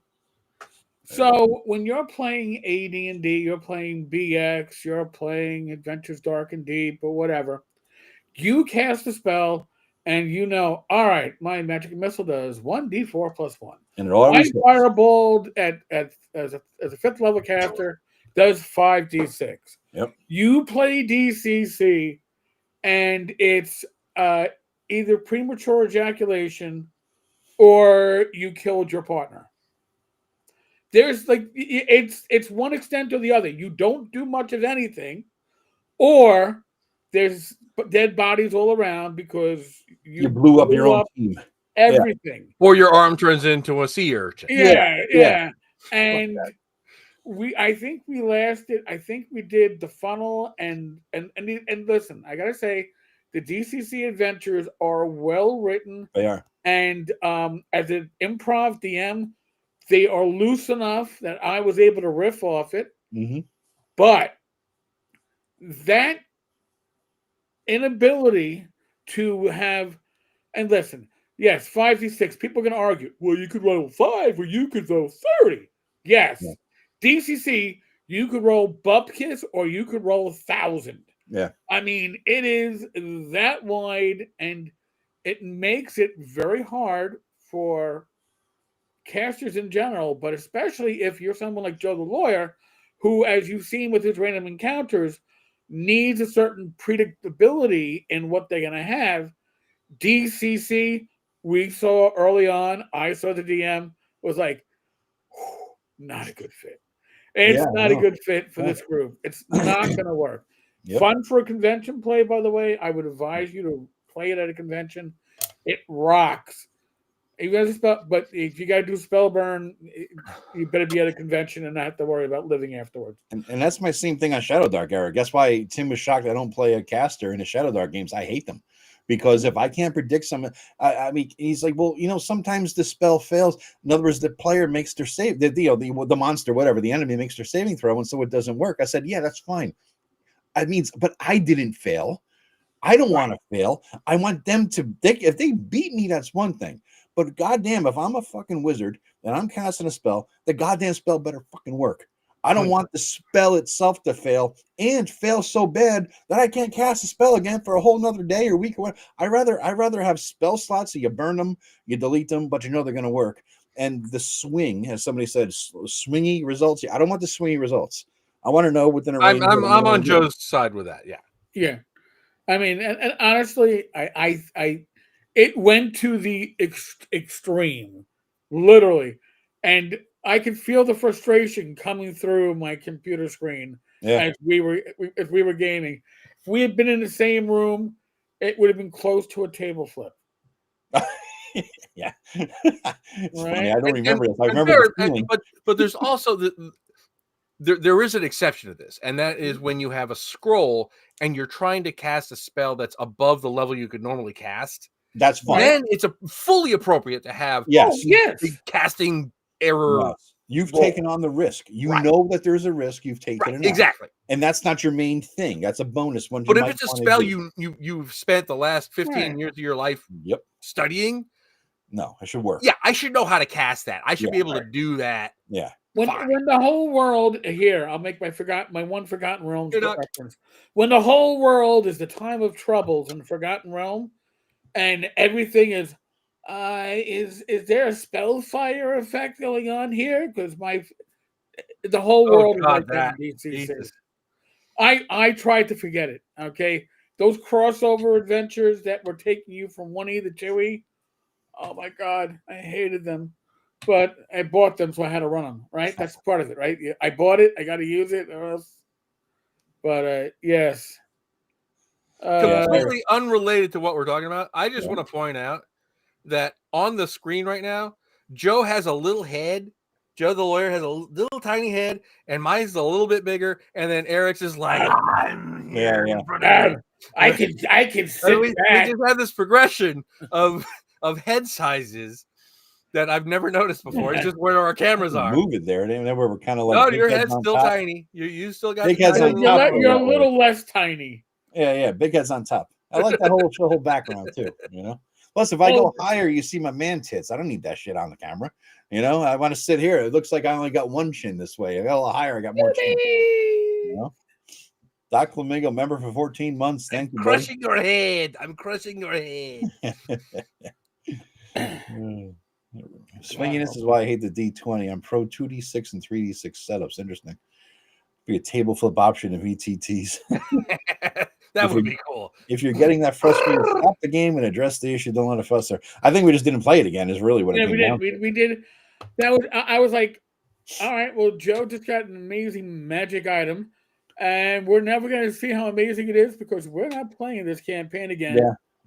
So when you're playing AD&D, you're playing BX, you're playing Adventures Dark and Deep or whatever, you cast a spell and all right, my magic missile does 1d4 plus 1. And it always my firebolt as a 5th level caster does 5d6. Yep. You play DCC and it's either premature ejaculation or you killed your partner. There's it's one extent or the other. You don't do much of anything, or there's dead bodies all around because you blew up your own team. Everything. Yeah. Or your arm turns into a sea urchin. Yeah. And I think we did the funnel and listen, I gotta say, the DCC adventures are well written. They are. And as an improv DM, they are loose enough that I was able to riff off it. Mm-hmm. But that inability to have, and listen, yes, 5d6, people are going to argue, well, you could roll 5 or you could roll 30. Yes. Yeah. DCC, you could roll bupkis or you could roll 1,000. Yeah. I mean, it is that wide, and it makes it very hard for casters in general, but especially if you're someone like Joe the Lawyer, who, as you've seen with his random encounters, needs a certain predictability in what they're going to have. DCC, we saw early on, I saw the DM, was like, not a good fit. It's not a good fit for this group. It's not going to work. Yep. Fun for a convention play, by the way. I would advise you to play it at a convention. It rocks. You guys but if you got to do spell burn, you better be at a convention and not have to worry about living afterwards. And that's my same thing on Shadow Dark, Eric. That's why Tim was shocked I don't play a caster in the Shadow Dark games. I hate them. Because if I can't predict something, I mean, he's like, well, sometimes the spell fails. In other words, the player makes their save, the monster, whatever, the enemy makes their saving throw, and so it doesn't work. I said, yeah, that's fine. I mean, but I didn't fail. I don't want to fail. I want them to, if they beat me, that's one thing. But goddamn, if I'm a fucking wizard and I'm casting a spell, the goddamn spell better fucking work. I don't want the spell itself to fail and fail so bad that I can't cast a spell again for a whole nother day or week or whatever. I rather have spell slots so you burn them, you delete them, but you know they're going to work. And the swing, as somebody said, swingy results. I don't want the swingy results. I want to know within a range. I'm on Joe's side with that. Yeah. Yeah. I mean, and honestly, I it went to the extreme, literally, and I could feel the frustration coming through my computer screen as we were gaming. If we had been in the same room, it would have been close to a table flip. Yeah, it's funny. I don't remember this. I remember the feeling. But there's also there is an exception to this, and that is when you have a scroll and you're trying to cast a spell that's above the level you could normally cast. That's fine. Then it's fully appropriate to have the casting error. No. You've taken on the risk. You know that there's a risk. You've taken it. Exactly. And that's not your main thing. That's a bonus one. But if it's a spell you've spent the last 15 years of your life studying, no, it should work. Yeah, I should know how to cast that. I should be able to do that. Yeah. When the whole world here, I'll make my one Forgotten Realms reference. When the whole world is the time of troubles in the Forgotten Realm, and everything is there a spellfire effect going on here? Because the whole world is like that. I tried to forget it. Okay, those crossover adventures that were taking you from 1E to 2E. Oh my God, I hated them. But I bought them, so I had to run them. Right, that's part of it. Right, I bought it. I got to use it, or else. But yes. Completely unrelated to what we're talking about. I just want to point out that on the screen right now, Joe has a little head. Joe the Lawyer has a little tiny head, and mine's a little bit bigger. And then Eric's is like, I'm here. I can sit we just have this progression of head sizes that I've never noticed before. It's just where our cameras are. Move it there, and then we're kind of like. No, your head's still tiny. You still got. Big head's on top. You're a little less tiny. Yeah, big head's on top. I like that whole background too. Plus, if I go higher, you see my man tits. I don't need that shit on the camera. I want to sit here. It looks like I only got one chin this way. I got a little higher. I got more chin. Doc Flamingo, member for 14 months. Thank you, crushing your head. I'm crushing your head. Swinginess is why I hate the D20. I'm pro 2D6 and 3D6 setups. Interesting. Be a table flip option of ETTs. That would be cool. If you're getting that frustrated, stop the game and address the issue. Don't let it fester. I think we just didn't play it again. Is really what it came down to. We did. That was. I was like, all right. Well, Joe just got an amazing magic item, and we're never going to see how amazing it is because we're not playing this campaign again.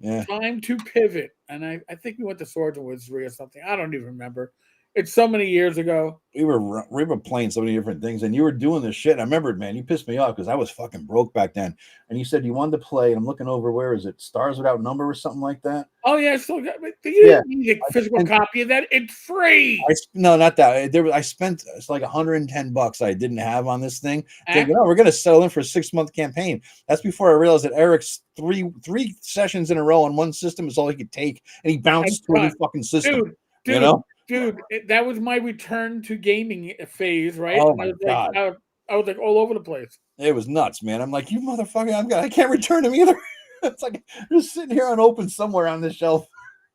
Yeah. Time to pivot. And I think we went to Swords and Wizardry or something. I don't even remember. It's so many years ago. We were playing so many different things, and you were doing this shit. I remember, man, you pissed me off because I was fucking broke back then. And you said you wanted to play, and I'm looking over, where is it? Stars Without Number or something like that? Oh, yeah, still got it. You didn't need a physical copy of that. It's free. No, not that. I spent, it's like $110 I didn't have on this thing. Thinking, we're going to settle in for a 6-month campaign. That's before I realized that Eric's three sessions in a row on one system is all he could take, and he bounced to a new fucking system. Dude, you know? Dude, that was my return to gaming phase, right? Oh my God. I was like all over the place. It was nuts, man. I'm like, you motherfucker, I can't return them either. It's like just sitting here unopened somewhere on the shelf.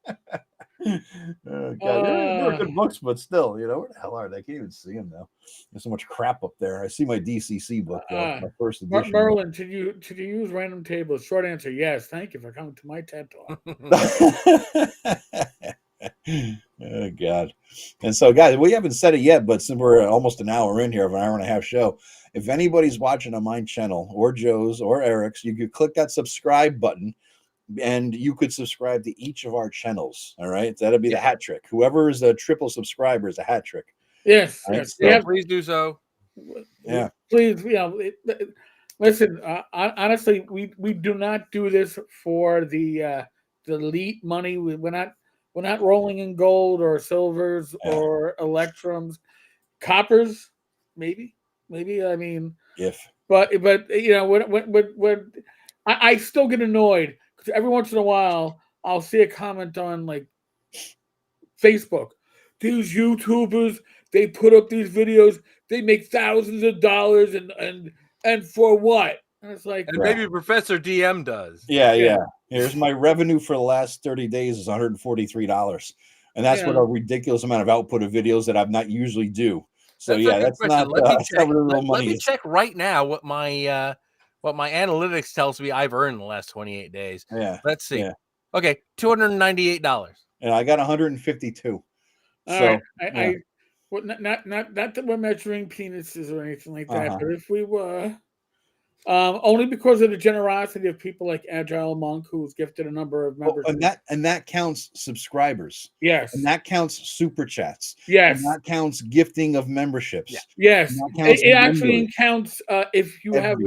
Oh, God. They were good books, but still, where the hell are they? I can't even see them now. There's so much crap up there. I see my DCC book, my first edition. Merlin, should you use random tables? Short answer, yes. Thank you for coming to my TED Talk. Oh, God. And so, guys, we haven't said it yet, but since we're almost an hour in here of an hour and a half show, if anybody's watching on my channel or Joe's or Eric's, you could click that subscribe button and you could subscribe to each of our channels. All right. That'll be the hat trick. Whoever is a triple subscriber is a hat trick. Yes. Right? Yes. So, please do so. Yeah. Please, listen, honestly, we do not do this for the elite money. We're not rolling in gold or silvers or electrums, coppers, maybe. I mean, but when I still get annoyed because every once in a while I'll see a comment on like Facebook. These YouTubers, they put up these videos, they make thousands of dollars, and for what? And it's like, and maybe Professor DM does. Yeah. Here's my revenue for the last 30 days is $143. And that's what a ridiculous amount of output of videos that I've not usually do. So that's not let me check right now what my analytics tells me I've earned in the last 28 days. Yeah. Let's see. Yeah. Okay, $298. And I got 152. All right. Not that we're measuring penises or anything like that, but if we were, only because of the generosity of people like Agile Monk, who's gifted a number of members, and that counts subscribers. Yes, and that counts super chats. Yes, and that counts gifting of memberships. Yes, it actually counts if you have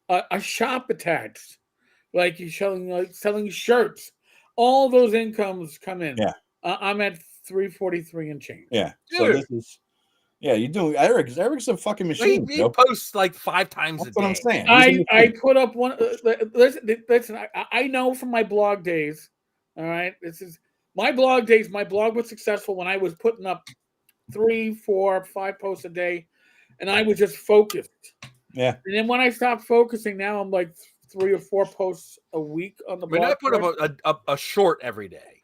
a shop attached, like you're selling shirts. All those incomes come in. Yeah, I'm at 343 and change. Yeah, so this is. Yeah, you do. Eric's a fucking machine. He posts like 5 times a day. What I'm saying. I put up one. Listen. I know from my blog days. All right, this is my blog days. My blog was successful when I was putting up 3, 4, 5 posts a day, and I was just focused. Yeah. And then when I stopped focusing, now I'm like 3 or 4 posts a week on the blog. I put up a short every day.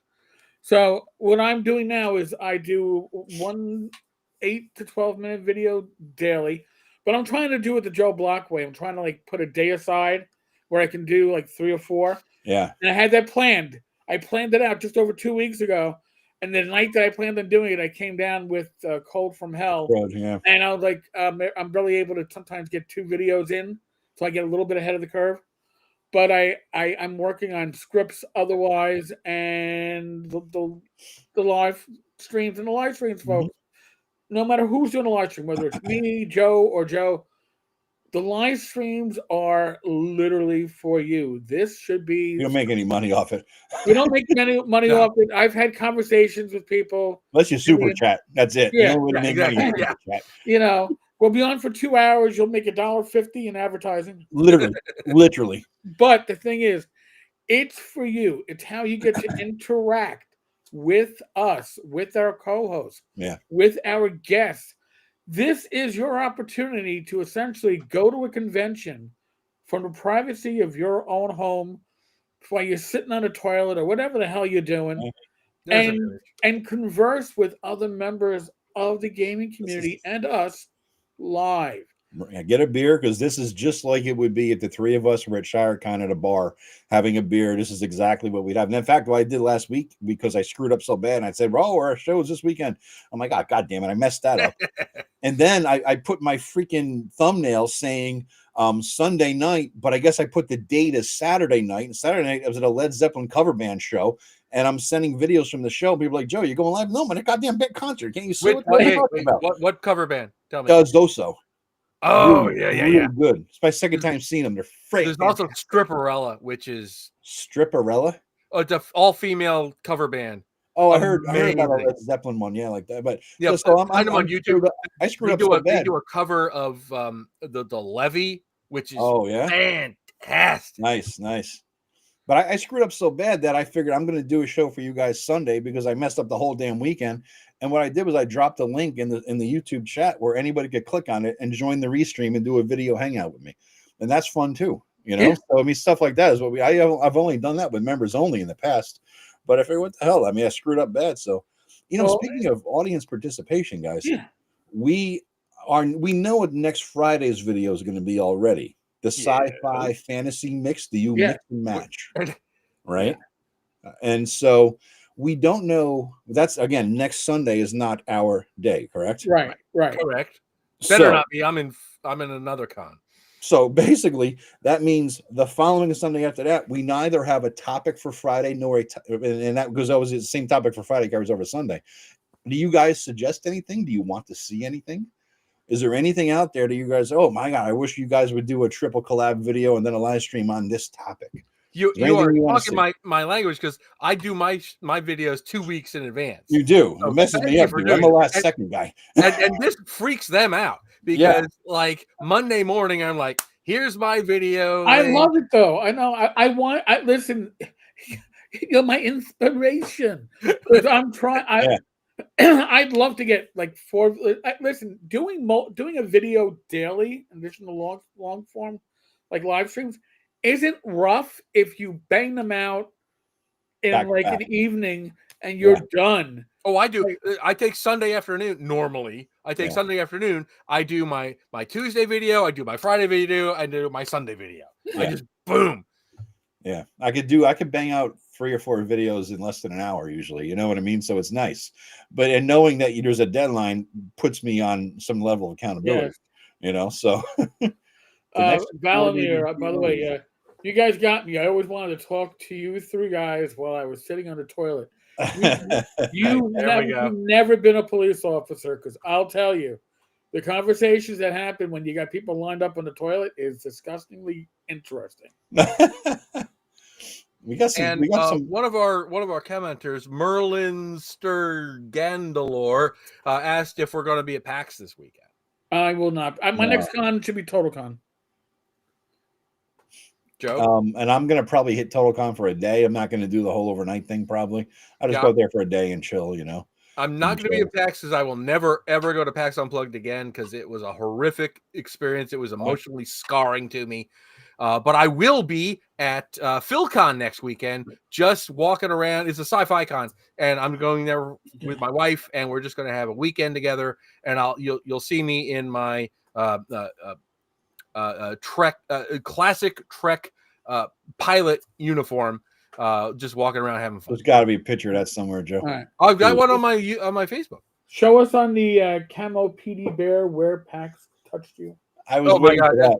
So what I'm doing now is I do 1 8 to 12 minute video daily, but I'm trying to do it the Joe Block way. I'm trying to like put a day aside where I can do like 3 or 4. Yeah. And I had that planned. I planned it out just over 2 weeks ago. And the night that I planned on doing it, I came down with cold from hell. Yeah. And I was like, I'm really able to sometimes get 2 videos in, so I get a little bit ahead of the curve. But I'm working on scripts otherwise, and the live streams. And the live streams, folks, no matter who's doing a live stream, whether it's me, Joe, or Joe, the live streams are literally for you. This should be. You don't make any money off it. You don't make any money off it. I've had conversations with people. Unless you super chat. That's it. Yeah, you don't really make money. Yeah. We'll be on for 2 hours. You'll make $1.50 in advertising. Literally. But the thing is, it's for you. It's how you get to interact with us, with our co-hosts, with our guests. This is your opportunity to essentially go to a convention from the privacy of your own home while you're sitting on a toilet or whatever the hell you're doing, and converse with other members of the gaming community and us live. Get a beer, because this is just like it would be if the 3 of us were at ShireCon at a bar having a beer. This is exactly what we'd have. And in fact, what I did last week, because I screwed up so bad, and I said, our show is this weekend. I'm like, God damn it, I messed that up. And then I put my freaking thumbnail saying, Sunday night, but I guess I put the date as Saturday night. And Saturday night, I was at a Led Zeppelin cover band show, and I'm sending videos from the show. People are like, Joe, you're going live? No, man, a goddamn big concert. Can't you see what I'm talking about? What cover band? Tell me. Zoso. Oh, really, yeah. Good. It's my second time seeing them. They're great. There's also Stripperella, which is Stripperella. Oh, it's an all-female cover band. Oh, I heard about a Led Zeppelin one, yeah, like that. But yeah, so I'm on YouTube. I screwed up so bad. They do a cover of the Levy, which is fantastic. Nice. But I screwed up so bad that I figured I'm going to do a show for you guys Sunday because I messed up the whole damn weekend. And what I did was I dropped a link in the YouTube chat where anybody could click on it and join the restream and do a video hangout with me, and that's fun too. You know, so I mean, stuff like that is what I've only done that with members only in the past. But I figured, what the hell? I mean, I screwed up bad. So, speaking of audience participation, guys, we know what next Friday's video is going to be already. The sci-fi fantasy mix. Do you mix and match? Right. And so we don't know. That's again, next Sunday is not our day, correct? Right. Correct. Better not be. I'm in another con. So basically, that means the following Sunday after that, we neither have a topic for Friday nor and that goes always the same topic for Friday carries over Sunday. Do you guys suggest anything? Do you want to see anything? Is there anything out there that you guys? Oh my God, I wish you guys would do a triple collab video and then a live stream on this topic. You are talking my language because I do my videos 2 weeks in advance. You do. So messes me up. I'm a last second guy, and this freaks them out because like Monday morning, I'm like, here's my video. I love it though. I know. I listen. You're my inspiration because I'm trying. I'd love to get like 4. Listen, doing a video daily in addition to long form like live streams isn't rough if you bang them out in an evening and you're done. Oh, I do. I take Sunday afternoon normally. I take Sunday afternoon. I do my Tuesday video. I do my Friday video. I do my Sunday video. I just boom. Yeah, I could bang out 3 or 4 videos in less than an hour usually. You know what I mean? So it's nice. But and knowing that there's a deadline puts me on some level of accountability. Yes. You know, so. Valamir, by the way, you guys got me. I always wanted to talk to you 3 guys while I was sitting on the toilet. You've never been a police officer because I'll tell you, the conversations that happen when you got people lined up on the toilet is disgustingly interesting. We got some. One of our commenters, Merlin Sturgandalore, asked if we're going to be at PAX this weekend. I will not. My next con should be TotalCon. Joe? And I'm going to probably hit TotalCon for a day. I'm not going to do the whole overnight thing probably. I'll just go there for a day and chill, you know. I'm not going to be at PAX because I will never, ever go to PAX Unplugged again because it was a horrific experience. It was emotionally scarring to me. But I will be at PhilCon next weekend, just walking around. It's a sci-fi con, and I'm going there with my wife, and we're just going to have a weekend together. And you'll see me in my classic Trek pilot uniform, just walking around having fun. There's got to be a picture of that somewhere, Joe. All right. I've got one on my Facebook. Show us on the camo PD Bear where PAX touched you. I was waiting for that.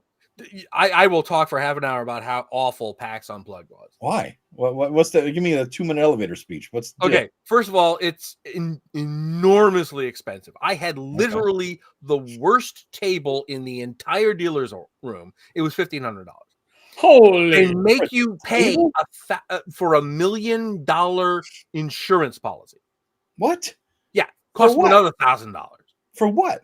I will talk for half an hour about how awful PAX Unplugged was. Why? What's the? Give me a 2-minute elevator speech. What's the okay? Deal? First of all, it's enormously expensive. I had literally the worst table in the entire dealer's room. It was $1,500. Holy! They make you pay for $1 million insurance policy. What? Yeah, cost me another $1,000. For what?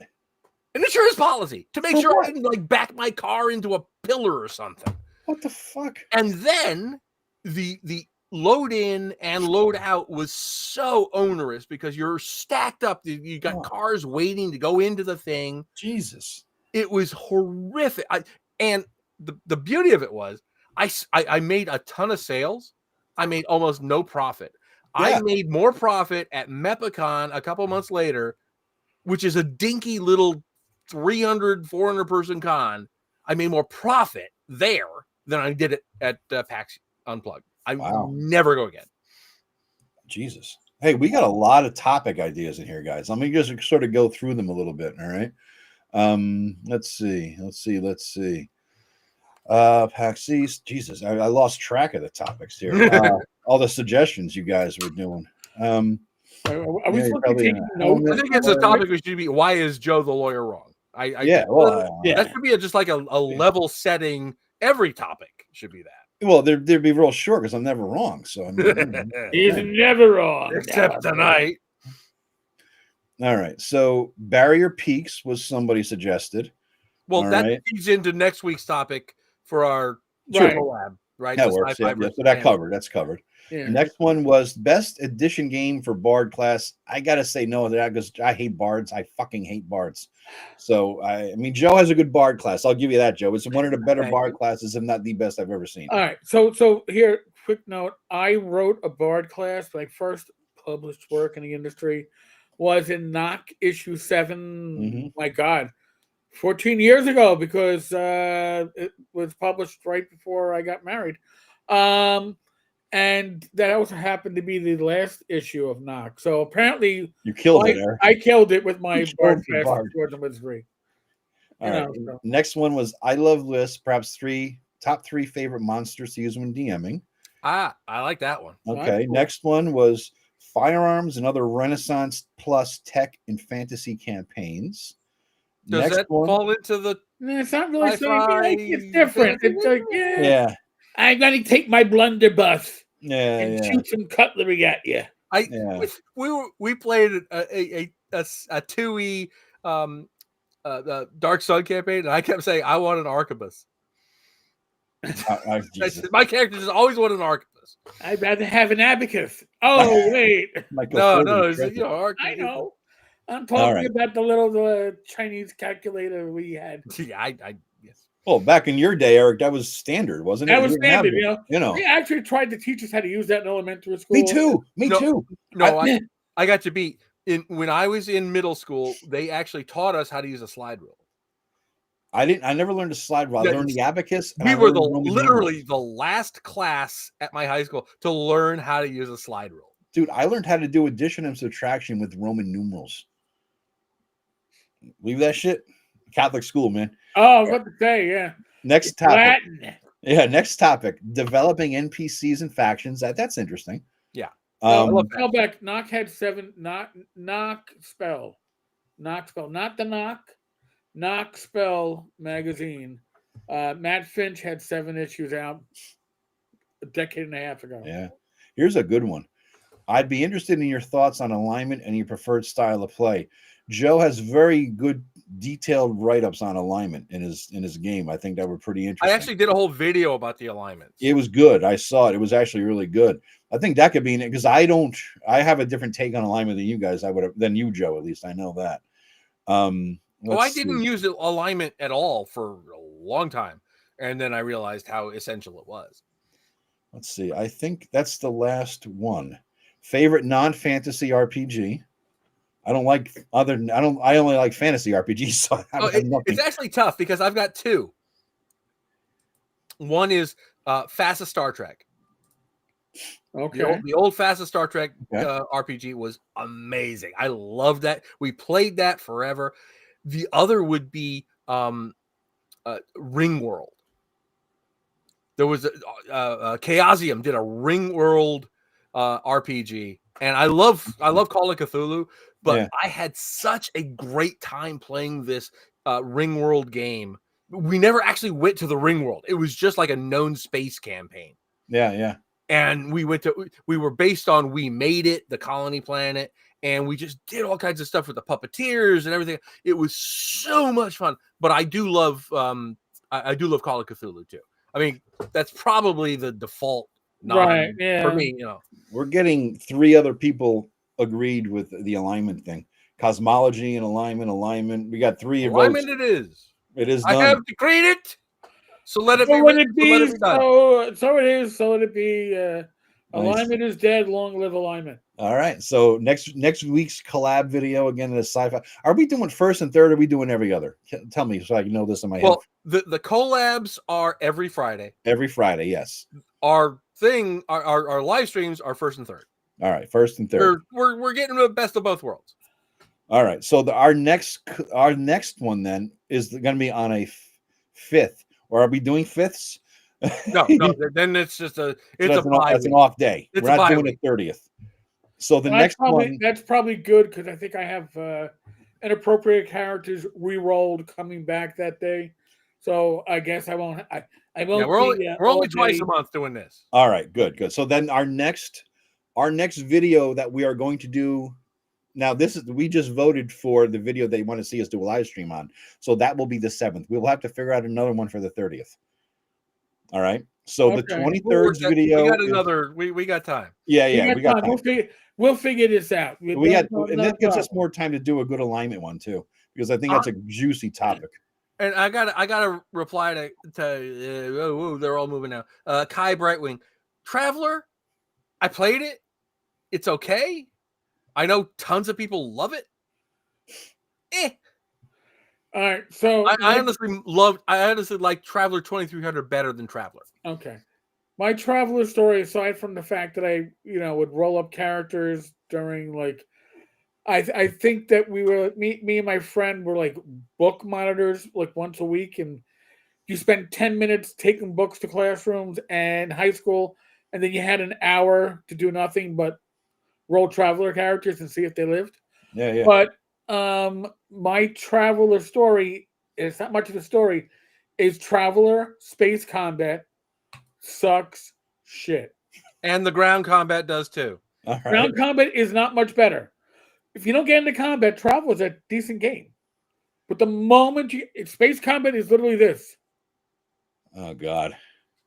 An insurance policy to make sure I didn't back my car into a pillar or something. What the fuck? And then the load in and load out was so onerous because you're stacked up. You got cars waiting to go into the thing. Jesus, it was horrific. And the beauty of it was I made a ton of sales. I made almost no profit. Yeah. I made more profit at Mepicon a couple months later, which is a dinky little 300, 400 person con. I made more profit there than I did it at PAX Unplugged. I will never go again. Jesus. Hey, we got a lot of topic ideas in here, guys. Let me just sort of go through them a little bit. All right. Let's see. PAX East. Jesus, I lost track of the topics here. All the suggestions you guys were doing. Are we supposed to be taking notes? I think it's a topic we should be. Why is Joe the lawyer wrong? That should be just like a level setting. Every topic should be that. Well, they'd be real short because I'm never wrong. So I mean, he's never wrong except tonight. All right. So Barrier Peaks was somebody suggested. Well, that feeds into next week's topic for our collab, right? That works. Yeah, so that's covered. Yeah. Next one was best edition game for Bard class. I gotta say no to that because I hate Bards. I fucking hate Bards. So I mean, Joe has a good Bard class. I'll give you that, Joe. It's one of the better Bard classes, if not the best I've ever seen. All right. So here, quick note. I wrote a Bard class. My first published work in the industry was in Knock issue 7. Mm-hmm. My God, 14 years ago, because it was published right before I got married. And that also happened to be the last issue of Knock. So apparently you killed it, Eric. I killed it with my Bard class on Georgia Midstream. All right. Next one was I love lists, perhaps top three favorite monsters to use when DMing. I like that one. Okay. Cool. Next one was firearms and other Renaissance plus tech and fantasy campaigns. Does that fall into the? It's not really. It's different. It's like yeah. I'm going to take my blunderbuss and shoot some cutlery at you. We played a 2E the Dark Sun campaign, and I kept saying I want an arquebus. My character just always wanted an arquebus. I'd rather have an abacus. Oh wait, no, I know. I'm talking about the little Chinese calculator we had. Yeah, yes. Well, back in your day, Eric, that was standard, wasn't it? That was standard, you know. They actually tried to teach us how to use that in elementary school. Me too. No, I got to be when I was in middle school. They actually taught us how to use a slide rule. I never learned a slide rule. I learned the abacus. We were literally the last class at my high school to learn how to use a slide rule. Dude, I learned how to do addition and subtraction with Roman numerals. Leave that shit. Catholic school, man. Oh, what to say? Yeah. Next topic. Latin. Yeah. Next topic. Developing NPCs and factions. That's interesting. Yeah. Back. Knock had 7. Knock spell. Not the Knock. Knock spell magazine. Matt Finch had 7 issues out a decade and a half ago. Yeah. Here's a good one. I'd be interested in your thoughts on alignment and your preferred style of play. Joe has very good detailed write-ups on alignment in his game. I think that were pretty interesting. I actually did a whole video about the alignment. It was good. I saw it. It was actually really good. I think that could be in it because I have a different take on alignment than you guys. Than you, Joe, at least. I know that. I didn't use alignment at all for a long time. And then I realized how essential it was. Let's see. I think that's the last one. Favorite non-fantasy RPG. I only like fantasy RPGs. So it's actually tough because I've got 2. One is Fastest Star Trek. Okay. The old Fastest Star Trek RPG was amazing. I loved that. We played that forever. The other would be Ring World. There was Chaosium did a Ring World RPG, and I love Call of Cthulhu. But I had such a great time playing this Ring World game. We never actually went to the Ring World. It was just like a known space campaign. Yeah. And we were based on We Made It, the colony planet, and we just did all kinds of stuff with the puppeteers and everything. It was so much fun. But I do love I do love Call of Cthulhu too. I mean, that's probably the default for me. We're getting 3 other people agreed with the alignment thing. Cosmology and alignment. We got 3 alignment votes. It is done. I have decreed it. So let it be. So it is. So let it be. Alignment is dead. Long live alignment. All right. So next week's collab video again in the sci-fi. Are we doing first and third? Or are we doing every other? Tell me so I can know this in my head. Well, the collabs are every Friday. Every Friday, yes. Our live streams are first and third. All right, first and third. We're getting the best of both worlds. All right. So our next one then is going to be on a 5th. or are we doing fifths? No. Then it's just that's an off day. We're not doing it 30th. So the next one, that's probably good because I think I have inappropriate characters re-rolled coming back that day. So I guess I won't. I won't. Yeah, we're only twice a month doing this. All right, good. So then our next video that we are going to do. Now, we just voted for the video they want to see us do a live stream on. So that will be the 7th. We will have to figure out another one for the 30th. All right. So the 23rd video. We got another. We got time. Yeah. We got time. We'll figure this out. And that gives us more time to do a good alignment one too, because I think that's a juicy topic. And I got a reply to they're all moving now. Kai Brightwing, Traveler. I played it. It's okay. I know tons of people love it. All right, so I honestly like Traveler 2300 better than Traveler. Okay. My Traveler story, aside from the fact that I, would roll up characters during I think that we were me and my friend were like book monitors like once a week, and you spent 10 minutes taking books to classrooms and high school, and then you had an hour to do nothing but roll Traveler characters and see if they lived. Yeah. But my Traveler story, it's not much of a story, is Traveler Space Combat sucks shit. And the ground combat does too. All right. Ground combat is not much better. If you don't get into combat, Traveler is a decent game. But the moment Space Combat is literally this. Oh, God.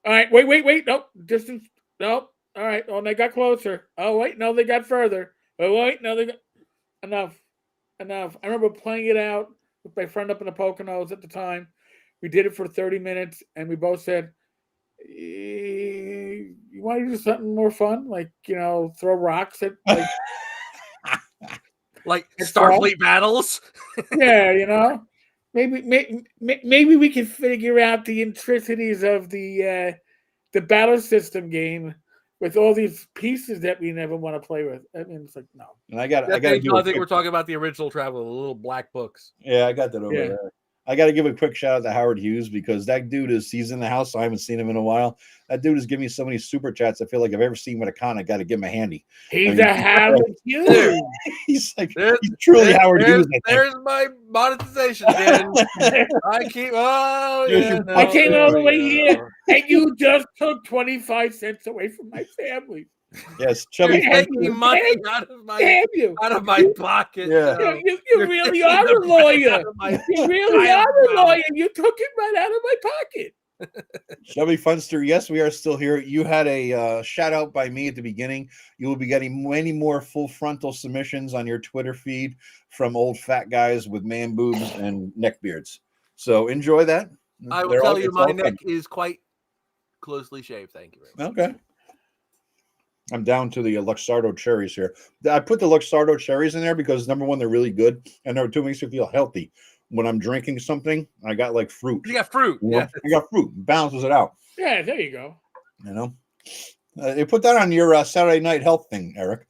All right, wait. Nope, distance. Nope. All right. Oh, they got closer. Oh, wait. No, they got further. Oh, wait. No, they got... Enough. I remember playing it out with my friend up in the Poconos at the time. We did it for 30 minutes, and we both said, you want to do something more fun? Like, throw rocks at... Like Starfleet battles? Yeah, Maybe we can figure out the intricacies of the battle system game with all these pieces that we never want to play with. I mean, it's like, no. And I think we're talking about the original Traveler, the little black books. Yeah, I got that over there. I got to give a quick shout out to Howard Hughes, because that dude he's in the house. So I haven't seen him in a while. That dude is giving me so many super chats. I feel like if I've ever seen with a con, I got to give him a handy. He's a Howard Hughes. He's truly Howard Hughes. There's my monetization, Dan. I came all the way here, and you just took 25 cents away from my family. Yes, Chubby. Money out of my pocket. Yeah. You really are a lawyer. You really are a lawyer. You took it right out of my pocket. Chubby Funster, yes, we are still here. You had a shout out by me at the beginning. You will be getting many more full frontal submissions on your Twitter feed from old fat guys with man boobs and neck beards. So enjoy that. I will tell you, my neck is quite closely shaved. Thank you very much. Okay. I'm down to the Luxardo cherries here. I put the Luxardo cherries in there because, number one, they're really good, and number two, makes me feel healthy. When I'm drinking something, I got like fruit. You got fruit. Yeah, I got fruit. Balances it out. Yeah, there you go. They put that on your Saturday night health thing, Eric.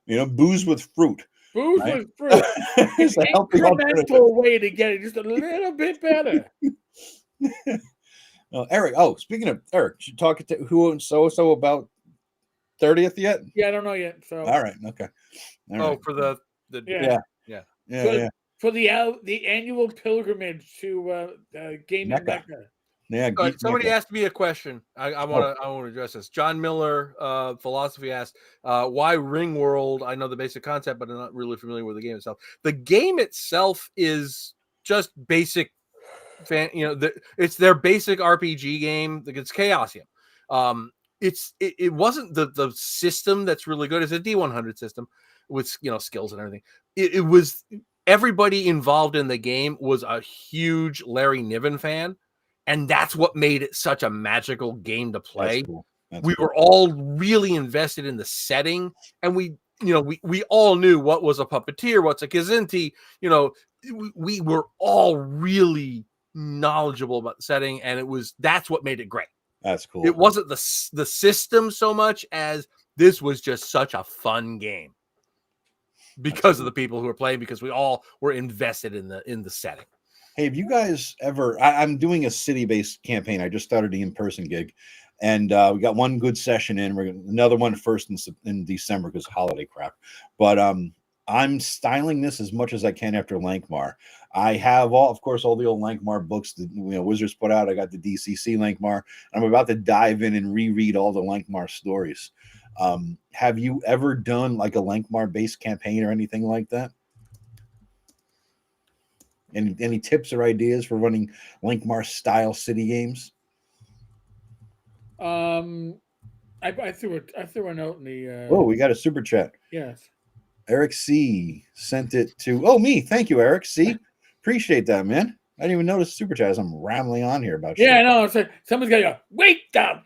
Booze with fruit. Booze with fruit. It's an incremental way to get it just a little bit better. Eric. Oh, speaking of Eric, you talking to who and so about 30th yet? Yeah, I don't know yet. So all right, okay. All right. For the yeah. For the annual pilgrimage to gaming Mecca. Yeah. Somebody asked me a question. I want to address this. John Miller, Philosophy asked, why Ringworld? I know the basic concept, but I'm not really familiar with the game itself. The game itself is just basic. It's their basic RPG game. It's Chaosium. It wasn't the system that's really good. It's a D100 system with skills and everything. It was. Everybody involved in the game was a huge Larry Niven fan, and that's what made it such a magical game to play. We were all really invested in the setting, and we all knew what was a puppeteer, what's a Kazinti. We were all really knowledgeable about the setting, and that's what made it great. That's cool. It wasn't the system so much as this was just such a fun game. Because of the people who were playing, because we all were invested in the setting. Hey, have you guys ever? I'm doing a city-based campaign. I just started the in-person gig, and we got one good session in. We're gonna, another one first in December because holiday crap. But I'm styling this as much as I can after Lankmar. I have of course, all the old Lankmar books that Wizards put out. I got the DCC Lankmar. I'm about to dive in and reread all the Lankmar stories. Have you ever done like a Lankmar-based campaign or anything like that? Any tips or ideas for running Lankmar style city games? I threw a note in the. Oh, we got a super chat. Yes. Eric C sent it to me. Thank you, Eric C. Appreciate that, man. I didn't even notice super chat as I'm rambling on here about shit. I know. So someone's got to go. Wait the.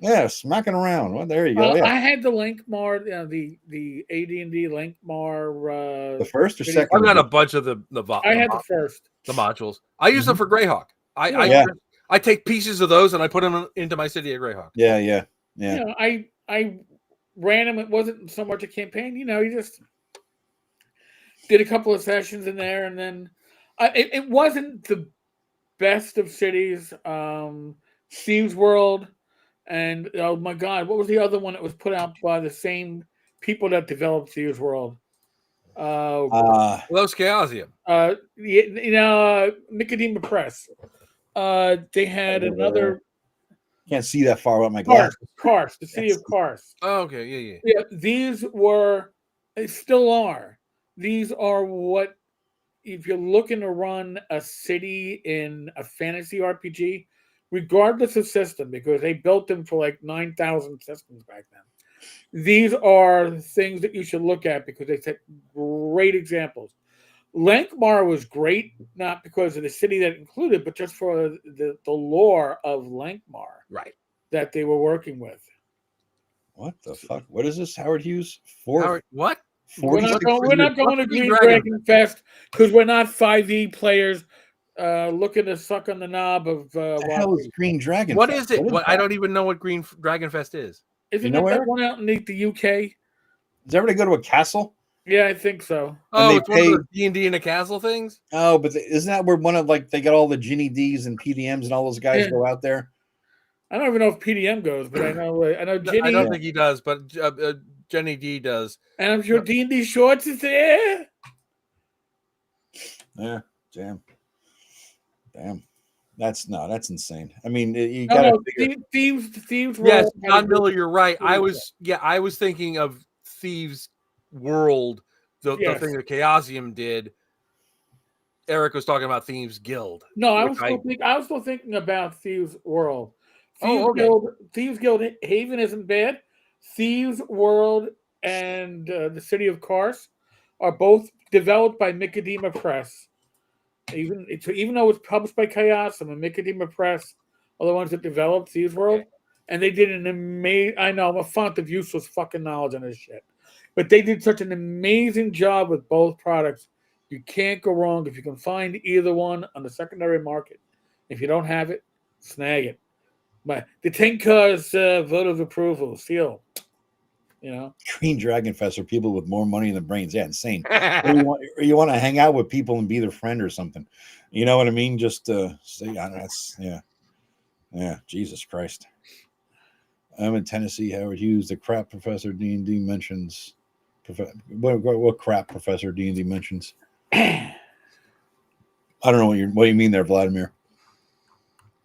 Yeah, smacking around. Well, there you go. I had the Lankmar, the AD&D Lankmar. The first or second? I've got a bunch of the I had the first. The modules. I use them for Greyhawk. I take pieces of those and I put them into my city of Greyhawk. Yeah. I ran them. It wasn't so much a campaign. You just did a couple of sessions in there, and then it wasn't the best of cities. Steve's World, and oh my God, what was the other one that was put out by the same people that developed Steve's World? Los Chaosium. Nicodema Press. They had another. Can't see that far without my glasses. Kars, the city of Kars. Oh, okay, yeah. Yeah, these were, they still are. These are what, if you're looking to run a city in a fantasy RPG, regardless of system, because they built them for like 9,000 systems back then. These are things that you should look at because they set great examples. Lankmar was great, not because of the city that included, but just for the lore of Lankmar, right? That they were working with. What the fuck? What is this, Howard Hughes? Howard, what? We're not going to Green Dragon Fest because we're not 5e players looking to suck on the knob of. What the hell is Green Dragon? What Fest? Is it? I don't even know what Green Dragon Fest is. Isn't it that one out in the UK? Does everybody go to a castle? Yeah, I think so. Oh, it's one of the D&D in a castle things? Oh, but isn't that where one of they got all the Ginny Ds and PDMs and all those guys go out there? I don't even know if PDM goes, but I know Ginny. I don't think he does, but Jenny D does. And I'm sure D&D Shorts is there. Yeah, damn. That's insane. I mean, you gotta figure. Thieves. Yes, John Miller, you're right. I was thinking of Thieves World, the thing that Chaosium did. Eric was talking about Thieves Guild. No, I was still thinking about Thieves World. Thieves Guild Haven isn't bad. Thieves World and the City of Kars are both developed by Nicodema Press. Even though it's published by Chaosium and Nicodema Press are the ones that developed Thieves World, and they did an amazing. I know I'm a font of useless fucking knowledge on this shit. But they did such an amazing job with both products. You can't go wrong if you can find either one on the secondary market. If you don't have it, snag it. But the Tenka's vote of approval, seal. Green Dragon Fest are people with more money than brains. Yeah, insane. you want to hang out with people and be their friend or something. You know what I mean? Just say, yeah. Jesus Christ. I'm in Tennessee. Howard Hughes, the crap professor D&D mentions. What crap professor D&D mentions? I don't know what you mean there, Vladimir.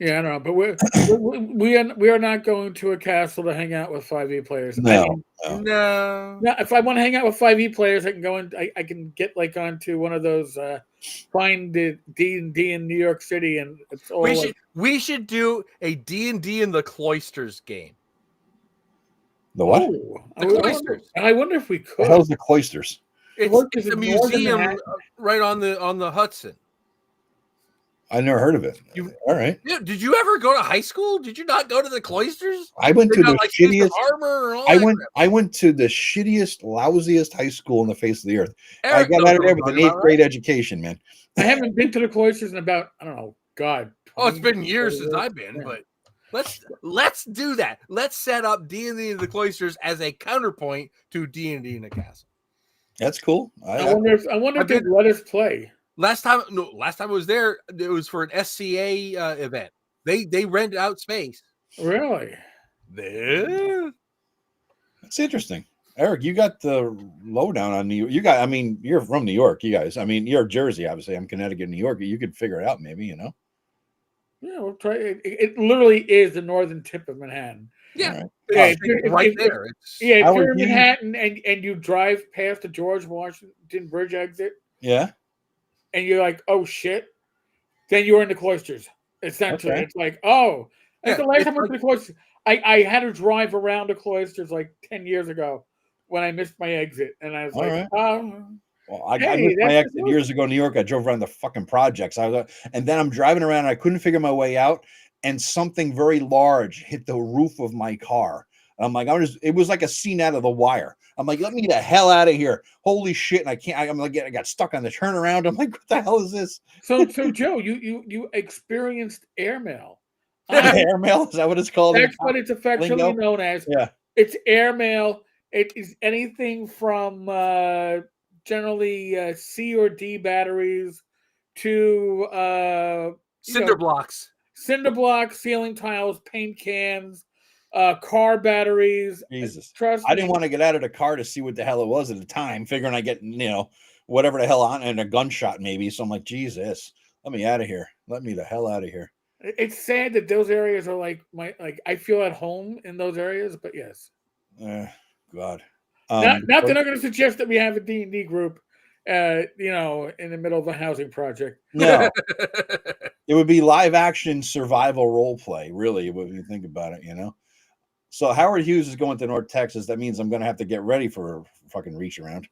Yeah, I don't know, but we are not going to a castle to hang out with 5e players. No. If I want to hang out with 5e players, I can go and I can get onto one of those find the D&D in New York City, and it's all. We should do a D&D in the Cloisters game. The what? The Cloisters. I wonder if we could. What the hell's the Cloisters? It's a museum right on the Hudson. I never heard of it. All right. Did you ever go to high school? Did you not go to the Cloisters? I went to the shittiest. I went to the shittiest, lousiest high school on the face of the earth. I got out of there with an 8th grade education, man. I haven't been to the Cloisters in about, I don't know, God. Oh, it's been years since I've been, but let's do that. Let's set up D&D in the Cloisters as a counterpoint to D&D in the Castle. That's cool. I wonder if they let us play. Last time I was there, it was for an SCA event. They rented out space. Really? Yeah. That's interesting. Eric, you got the lowdown on New York. You got, I mean, you're from New York, you guys. I mean, you're Jersey, obviously. I'm Connecticut, New York. You could figure it out, maybe, you know? Yeah, we'll try. It literally is the northern tip of Manhattan. Yeah. Right. Yeah, right there. If you're in Manhattan and you drive past the George Washington Bridge exit, yeah, and you're like, oh shit, then you're in the cloisters. Essentially, It's like, oh, the last time I went to the cloisters, I had to drive around the cloisters like 10 years ago when I missed my exit, and I was like, oh. Well, I missed my exit years ago in New York. I drove around the fucking projects. And then I'm driving around and I couldn't figure my way out. And something very large hit the roof of my car. I'm like, it was like a scene out of The Wire. I'm like, let me the hell out of here. Holy shit. And I got stuck on the turnaround. I'm like, what the hell is this? So Joe, you experienced airmail. Airmail? Is that what it's called? That's what it's affectionately known as. Yeah. It's airmail. It is anything from generally C or D batteries to cinder blocks, ceiling tiles, paint cans, car batteries. Jesus, trust I didn't want to get out of the car to see what the hell it was at the time, figuring I get whatever the hell on and a gunshot maybe. So I'm like, Jesus, let me out of here. Let me the hell out of here. It's sad that those areas are like I feel at home in those areas, but yes. God. Not that I'm going to suggest that we have a D&D group, in the middle of a housing project. No, it would be live action survival role play, really, when you think about it, So Howard Hughes is going to North Texas. That means I'm going to have to get ready for a fucking reach around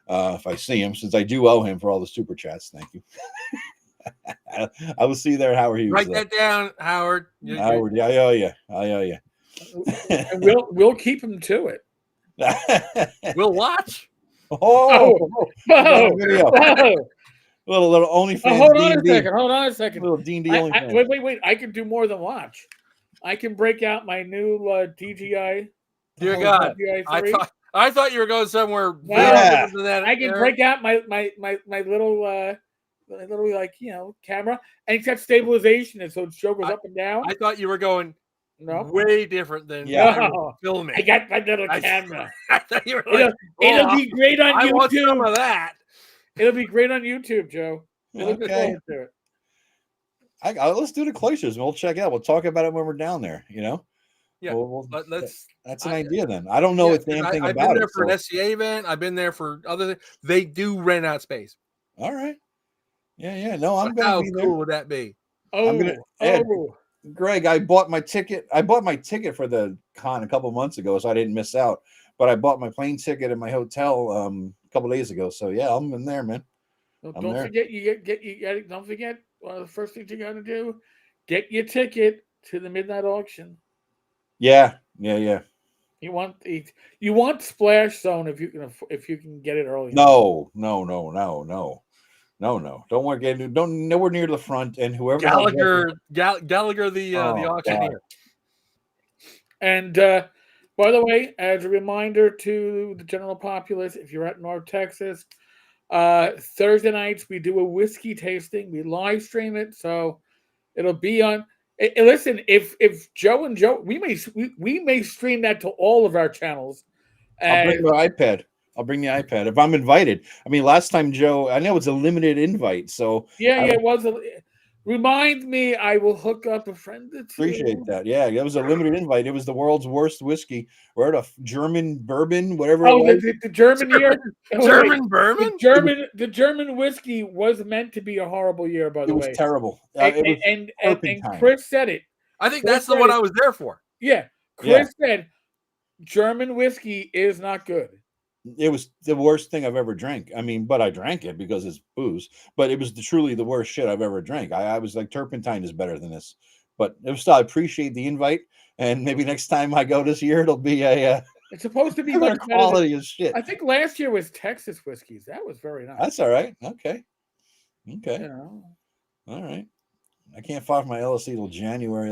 if I see him, since I do owe him for all the super chats. Thank you. I will see you there, Howard Hughes. Write that down, Howard. Howard, yeah, I owe you. And we'll keep him to it. We'll watch. Whoa. Little OnlyFans. Hold on a second. Little D&D OnlyFans. Wait. I can do more than watch. I can break out my new DJI. Dear God, I thought you were going somewhere. Yeah. I can break out my little camera, and it's got stabilization, and so the show goes up and down. I thought you were going. No, way different than filming. I got my little camera. I thought you were like, it'll be great on YouTube. I want some of that. It'll be great on YouTube, Joe. Okay. Let's do the cloisters and we'll check it out. We'll talk about it when we're down there. Yeah. That's an idea then. I don't know a damn thing about it. I've been there for an SCA event. I've been there for other things. They do rent out space. All right. Yeah. No, I'm going to be there. How cool would that be? Greg, I bought my ticket. For the con a couple months ago, so I didn't miss out. But I bought my plane ticket and my hotel a couple days ago. So yeah, I'm in there, man. Don't forget don't forget one of the first things you got to do: get your ticket to the midnight auction. Yeah. You want Splash Zone if you can get it early. No. Don't want to get nowhere near the front, and whoever Gallagher the auctioneer. And by the way, as a reminder to the general populace, if you're at North Texas, Thursday nights we do a whiskey tasting. We live stream it, so it'll be on. Listen, if Joe and Joe, we may stream that to all of our channels. I'll bring my iPad. I'll bring the iPad if I'm invited. I mean, last time, Joe, I know it's a limited invite, so it was. Remind me, I will hook up a friend. Appreciate that. Yeah, it was a limited invite. It was the world's worst whiskey. We're at a German bourbon, whatever. The German year. German bourbon. The German whiskey was meant to be a horrible year. By the way, it was terrible. And Chris said it. I think that's the one I was there for. Yeah, Chris said German whiskey is not good. It was the worst thing I've ever drank. I mean, but I drank it because it's booze. But it was truly the worst shit I've ever drank. I was like, turpentine is better than this. But it was still, I appreciate the invite, and maybe next time I go this year, it'll be a. It's supposed to be much quality as shit. I think last year was Texas whiskeys. That was very nice. That's all right. Okay. Yeah. All right. I can't file for my LLC till January.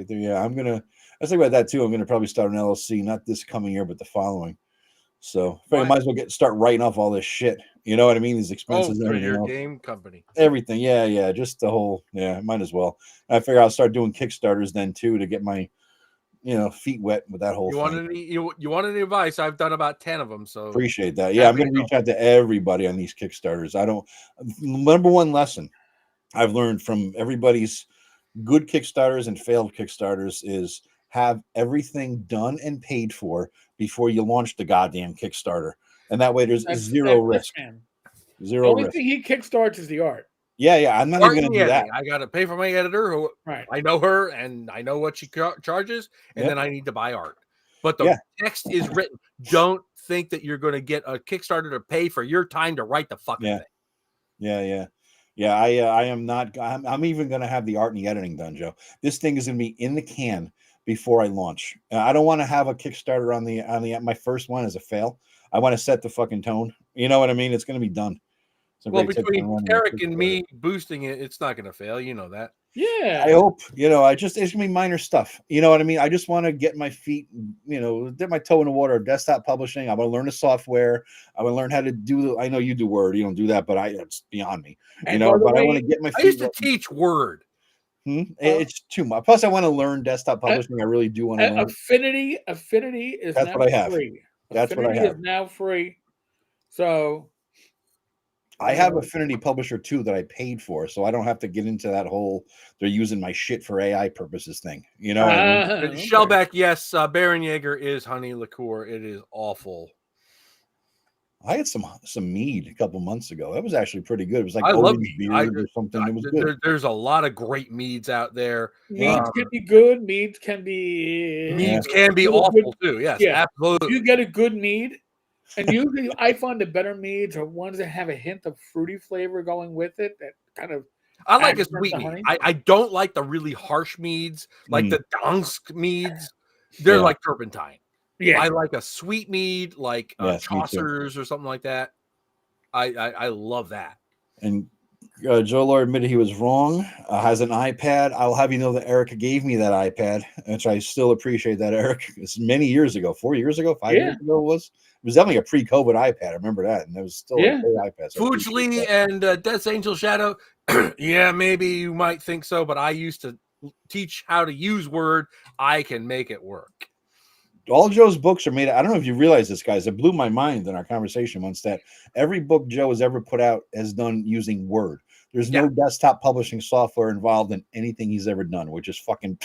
Yeah, I'm gonna. I was thinking about that too. I'm gonna probably start an LLC, not this coming year, but the following. So I might as well start writing off all this shit. You know what I mean? These expenses and everything else. Game company. Everything. Yeah. Just the whole, might as well. I figure I'll start doing Kickstarters then too to get my, feet wet with that whole thing. You want any advice? I've done about 10 of them. So appreciate that. Yeah, I'm going to reach out to everybody on these Kickstarters. Number one lesson I've learned from everybody's good Kickstarters and failed Kickstarters is have everything done and paid for before you launch the goddamn Kickstarter. And that way there's zero risk. Zero the only risk. thing he kickstarts is the art. Yeah. I'm not even going to do that. I got to pay for my editor. Who I know her and I know what she charges. And then I need to buy art. But the text is written. Don't think that you're going to get a Kickstarter to pay for your time to write the fucking thing. Yeah. I am not. I'm even going to have the art and the editing done, Joe. This thing is going to be in the can before I launch. I don't want to have a Kickstarter on my first one as a fail. I want to set the fucking tone. You know what I mean? It's going to be done. Well, between Eric and me boosting it, it's not going to fail. You know that. Yeah. I hope, it's going to be minor stuff. You know what I mean? I just want to get my feet, dip my toe in the water of desktop publishing. I want to learn the software. I want to learn how to do I know you do Word. You don't do that, but it's beyond me. But I want to get my feet. I used to teach Word. It's too much. Plus, I want to learn desktop publishing. I really do want to learn. Affinity is That's now what I have. free. That's Affinity what I have. Is now free. So I have Affinity Publisher too that I paid for, so I don't have to get into that whole they're using my shit for AI purposes thing. You know what I mean? Shellback, yes, Baron Jaeger is honey liqueur. It is awful. I had some mead a couple months ago. That was actually pretty good. It was like I love beer or something. It was good. There's a lot of great meads out there. Meads can be good. Meads can be awful too. Yes, absolutely. You get a good mead, and usually I find the better meads are ones that have a hint of fruity flavor going with it. That kind of I like a sweet mead. I don't like the really harsh meads, like the Dansk meads. They're like turpentine. Yeah, I like a sweet mead, like Chaucer's or something like that. I love that. And Joe Lord admitted he was wrong. Has an iPad. I'll have you know that Eric gave me that iPad, which I still appreciate that, Eric. It's many years ago, 4 years ago, 5 years ago. It was definitely a pre-COVID iPad. I remember that, and it was still a great iPad. So Fujli and Death's Angel Shadow. Yeah, maybe you might think so, but I used to teach how to use Word. I can make it work. All Joe's books are made. I don't know if you realize this, guys. It blew my mind in our conversation once that every book Joe has ever put out has done using Word. There's no desktop publishing software involved in anything he's ever done, which is fucking,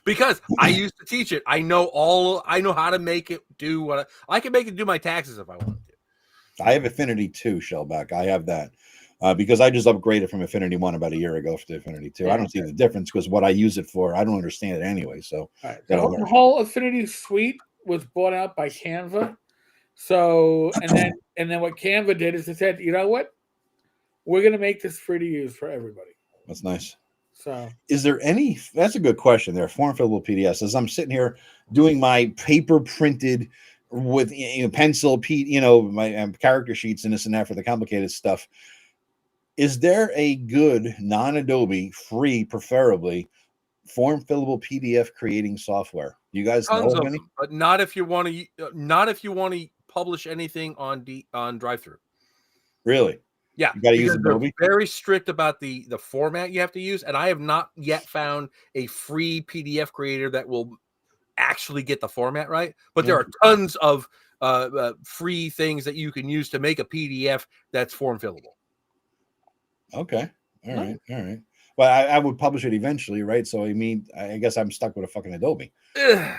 because I used to teach it. I know how to make it do what I can make it do my taxes if I wanted to. I have Affinity 2, Shellback. I have that. Because I just upgraded from Affinity 1 about a year ago to Affinity 2. I don't see the difference because what I use it for, I don't understand it anyway. So the whole Affinity suite was bought out by Canva. So and then what Canva did is they said, you know what? We're going to make this free to use for everybody. That's nice. So is there any? That's a good question. There, form fillable PDFs. As I'm sitting here doing my paper printed with pencil, my character sheets and this and that for the complicated stuff. Is there a good non-Adobe, free, preferably, form fillable PDF creating software? You guys know of any? But not if you want to publish anything on drive-through. Really? Yeah. You got to use Adobe. They're very strict about the format you have to use, and I have not yet found a free PDF creator that will actually get the format right. But there are tons of free things that you can use to make a PDF that's form fillable. Okay. All right. Well, I would publish it eventually, right? So I guess I'm stuck with a fucking Adobe.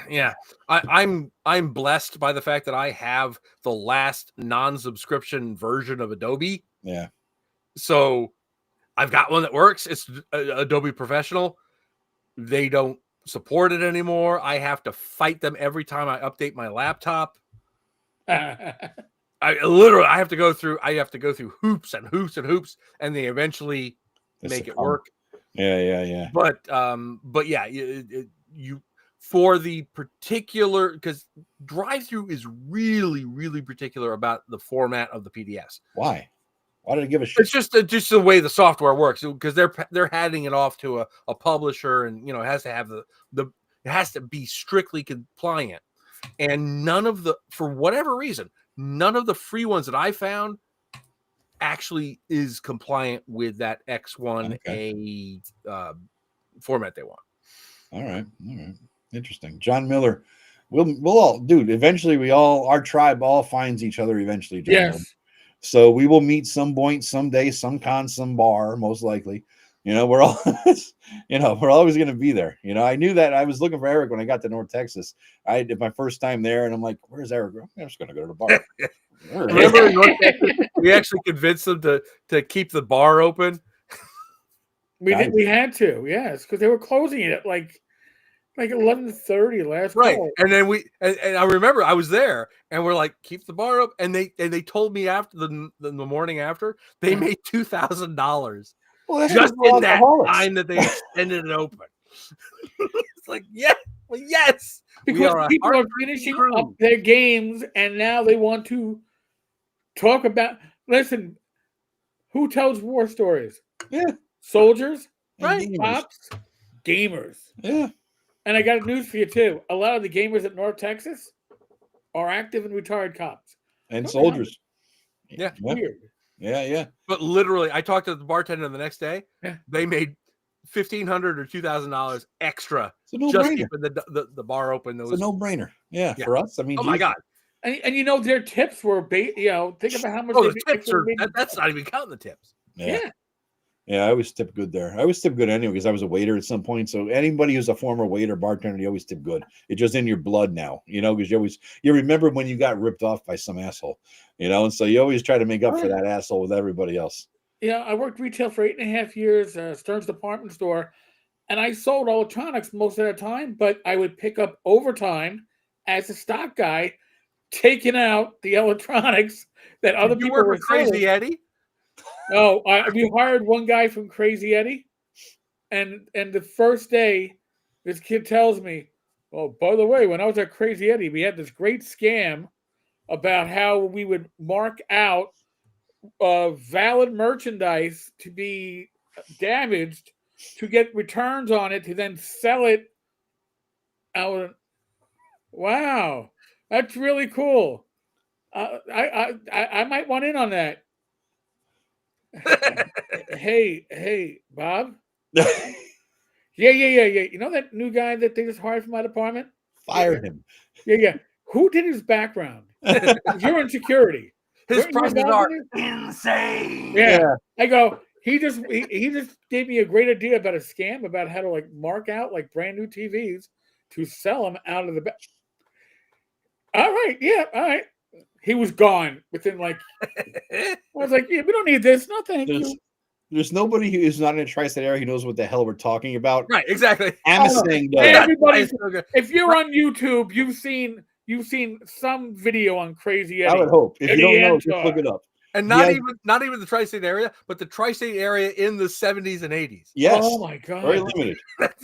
Yeah. I'm blessed by the fact that I have the last non-subscription version of Adobe. Yeah. So I've got one that works. It's Adobe Professional. They don't support it anymore. I have to fight them every time I update my laptop. I have to go through hoops and hoops and hoops, and they eventually make it work. Yeah. But yeah, you for the particular, because drive-through is really, really particular about the format of the PDFs. Why did it give a shit? It's just the way the software works, because they're handing it off to a publisher, and it has to have it has to be strictly compliant. and for whatever reason, none of the free ones that I found actually is compliant with that X1A format they want. All right. Interesting. John Miller. We'll all, dude. Eventually, our tribe all finds each other. Eventually, John. Yes. Miller. So we will meet some point, someday, some con, some bar, most likely. We're all, we're always going to be there. I knew that. I was looking for Eric when I got to North Texas. I did my first time there, and I'm like, "Where's Eric? I'm just going to go to the bar." Remember in North Texas, we actually convinced them to keep the bar open. We had to, yes, because they were closing it at like 11:30 last right call. And then and I remember I was there and we're like, keep the bar up, and they told me after the morning after they made $2,000 just in that time that they extended it open. It's like, yes, because people are finishing up their games and now they want to talk about. Listen, who tells war stories? Soldiers, right? Cops, gamers. Yeah. And I got news for you too. A lot of the gamers at North Texas are active and retired cops and soldiers. Yeah. Weird. Yeah. But literally, I talked to the bartender the next day. Yeah. They made $1,500 or $2,000 extra just keeping the bar open. It's a no-brainer. Yeah, for us. I mean, my God. And their tips were, think about how much. Oh, the tips are. That's not even counting the tips. Yeah, I always tip good there. I always tip good anyway because I was a waiter at some point. So anybody who's a former waiter, bartender, you always tip good. It's just in your blood now, because you remember when you got ripped off by some asshole, and so you always try to make up for that asshole with everybody else. I worked retail for 8.5 years, Stearns department store, and I sold electronics most of the time, but I would pick up overtime as a stock guy, taking out the electronics that other people were Crazy Eddie. No, we hired one guy from Crazy Eddie, and the first day, this kid tells me, "Oh, by the way, when I was at Crazy Eddie, we had this great scam about how we would mark out valid merchandise to be damaged to get returns on it to then sell it out." Wow, that's really cool. I might want in on that. Hey, Bob. Yeah. You know that new guy that they just hired from my department? Fired him. Yeah. Who did his background? You're in security. His prices are insane. Yeah. I go. He just gave me a great idea about a scam about how to mark out brand new TVs to sell them out of the back. All right. Yeah. All right. He was gone within I was like, yeah, we don't need this. No, thank you. There's nobody who is not in a tri-state area who knows what the hell we're talking about. Right, exactly. I'm saying if you're on YouTube, you've seen some video on Crazy Eddie. I would hope. If you don't know, just look it up. And not even the tri-state area, but the tri-state area in the 70s and 80s. Yes. Oh my God. Very limited.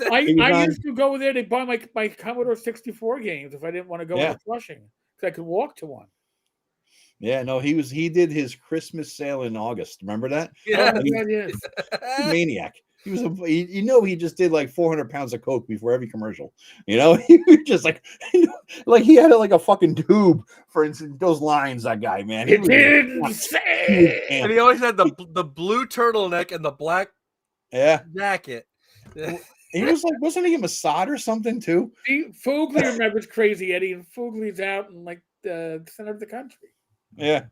I used to go there to buy my Commodore 64 games if I didn't want to go to Flushing because I could walk to one. Yeah, no, he did his Christmas sale in August. Remember that? Yeah, maniac. He was he just did 400 pounds of coke before every commercial. He was just he had a fucking tube for instance. Those lines, that guy, man. He didn't say. And he always had the blue turtleneck and the black jacket. He was wasn't he a Mossad or something too? Foogly remembers Crazy Eddie, and Foogly's out in the center of the country. Yeah.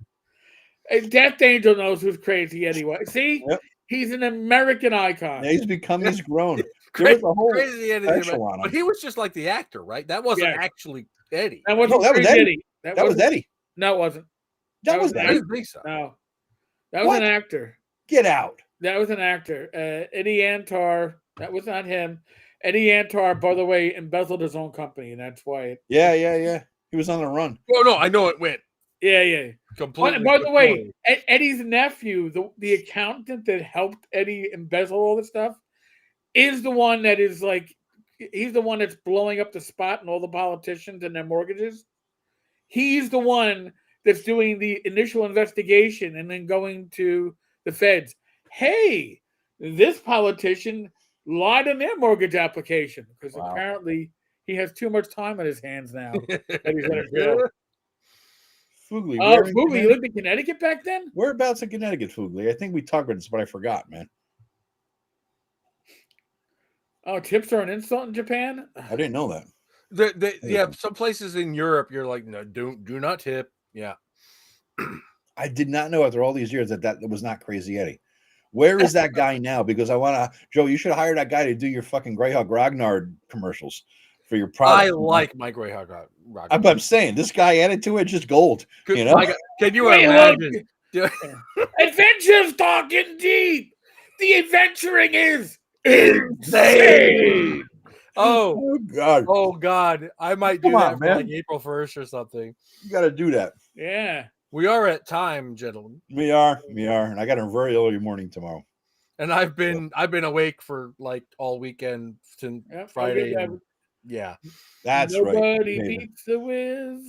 Death Angel knows who's Crazy Eddie was. See? Yep. He's an American icon. Yeah, he's grown. Crazy Eddie. But he was just like the actor, right? That wasn't actually Eddie. That wasn't that was Eddie. That was Eddie. No, it wasn't. That was Eddie. I didn't think so. No. That was an actor. Get out. That was an actor. Eddie Antar. That was not him. Eddie Antar, by the way, embezzled his own company, and that's why. Yeah. He was on the run. Oh, no, I know it went. Yeah. Completely. By the way, Eddie's nephew, the accountant that helped Eddie embezzle all this stuff, is the one that is he's the one that's blowing up the spot and all the politicians and their mortgages. He's the one that's doing the initial investigation and then going to the feds. Hey, this politician lied on their mortgage application because apparently He has too much time on his hands now that he's in jail. Fugly. Oh, Fugly, you lived in Connecticut back then? Whereabouts in Connecticut, Fugly? I think we talked about this, but I forgot, man. Oh, tips are an insult in Japan? I didn't know that. Yeah, some places in Europe, you're like, no, do not tip. Yeah. I did not know after all these years that was not Crazy Eddie. Where is that guy now? Because I want to, Joe, you should hire that guy to do your fucking Greyhawk Ragnar commercials for your product. I like my Greyhawk Ragnar. I'm saying this guy added to it just gold. You know? Can you imagine? Adventures talking deep. The adventuring is insane. Oh God! Oh God! I might do that for like April 1st or something. You got to do that. Yeah, we are at time, gentlemen. We are, and I got a very early morning tomorrow. And I've been awake for like all weekend since Friday. Yeah, that's Nobody right. Nobody beats the Wiz.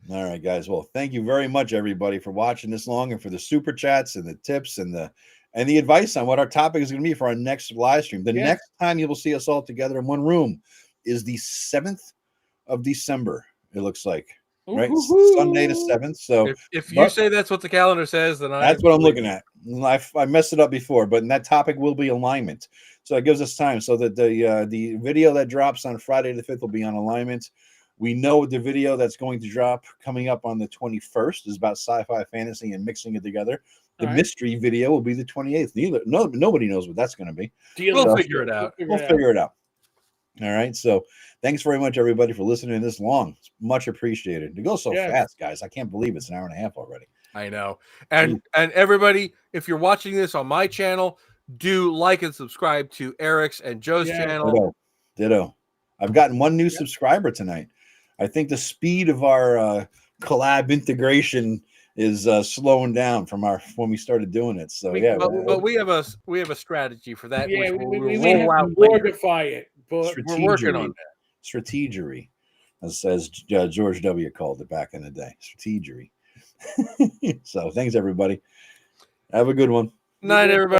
All right, guys. Well, thank you very much, everybody, for watching this long and for the super chats and the tips and the advice on what our topic is going to be for our next live stream. The next time you will see us all together in one room is the 7th of December. It looks like right Sunday the 7th. So if you say that's what the calendar says, then that's what I'm looking at. I messed it up before, but that topic will be alignment. So it gives us time so that the video that drops on Friday the 5th will be on alignment. We know the video that's going to drop coming up on the 21st is about sci-fi fantasy and mixing it together. The mystery video will be the 28th. Nobody knows what that's going to be. We'll figure it out. We'll figure it out. All right. So thanks very much, everybody, for listening this long. It's much appreciated. It goes so fast, guys. I can't believe it's an hour and a half already. I know. And everybody, if you're watching this on my channel, do like and subscribe to Eric's and Joe's channel. Ditto. I've gotten one new subscriber tonight. I think the speed of our collab integration is slowing down from when we started doing it. So but we have a strategy for that. Yeah, we roll out mortify it, but we're working on that. Strategery, as George W. called it back in the day. Strategery. So thanks, everybody. Have a good one. Night, everybody.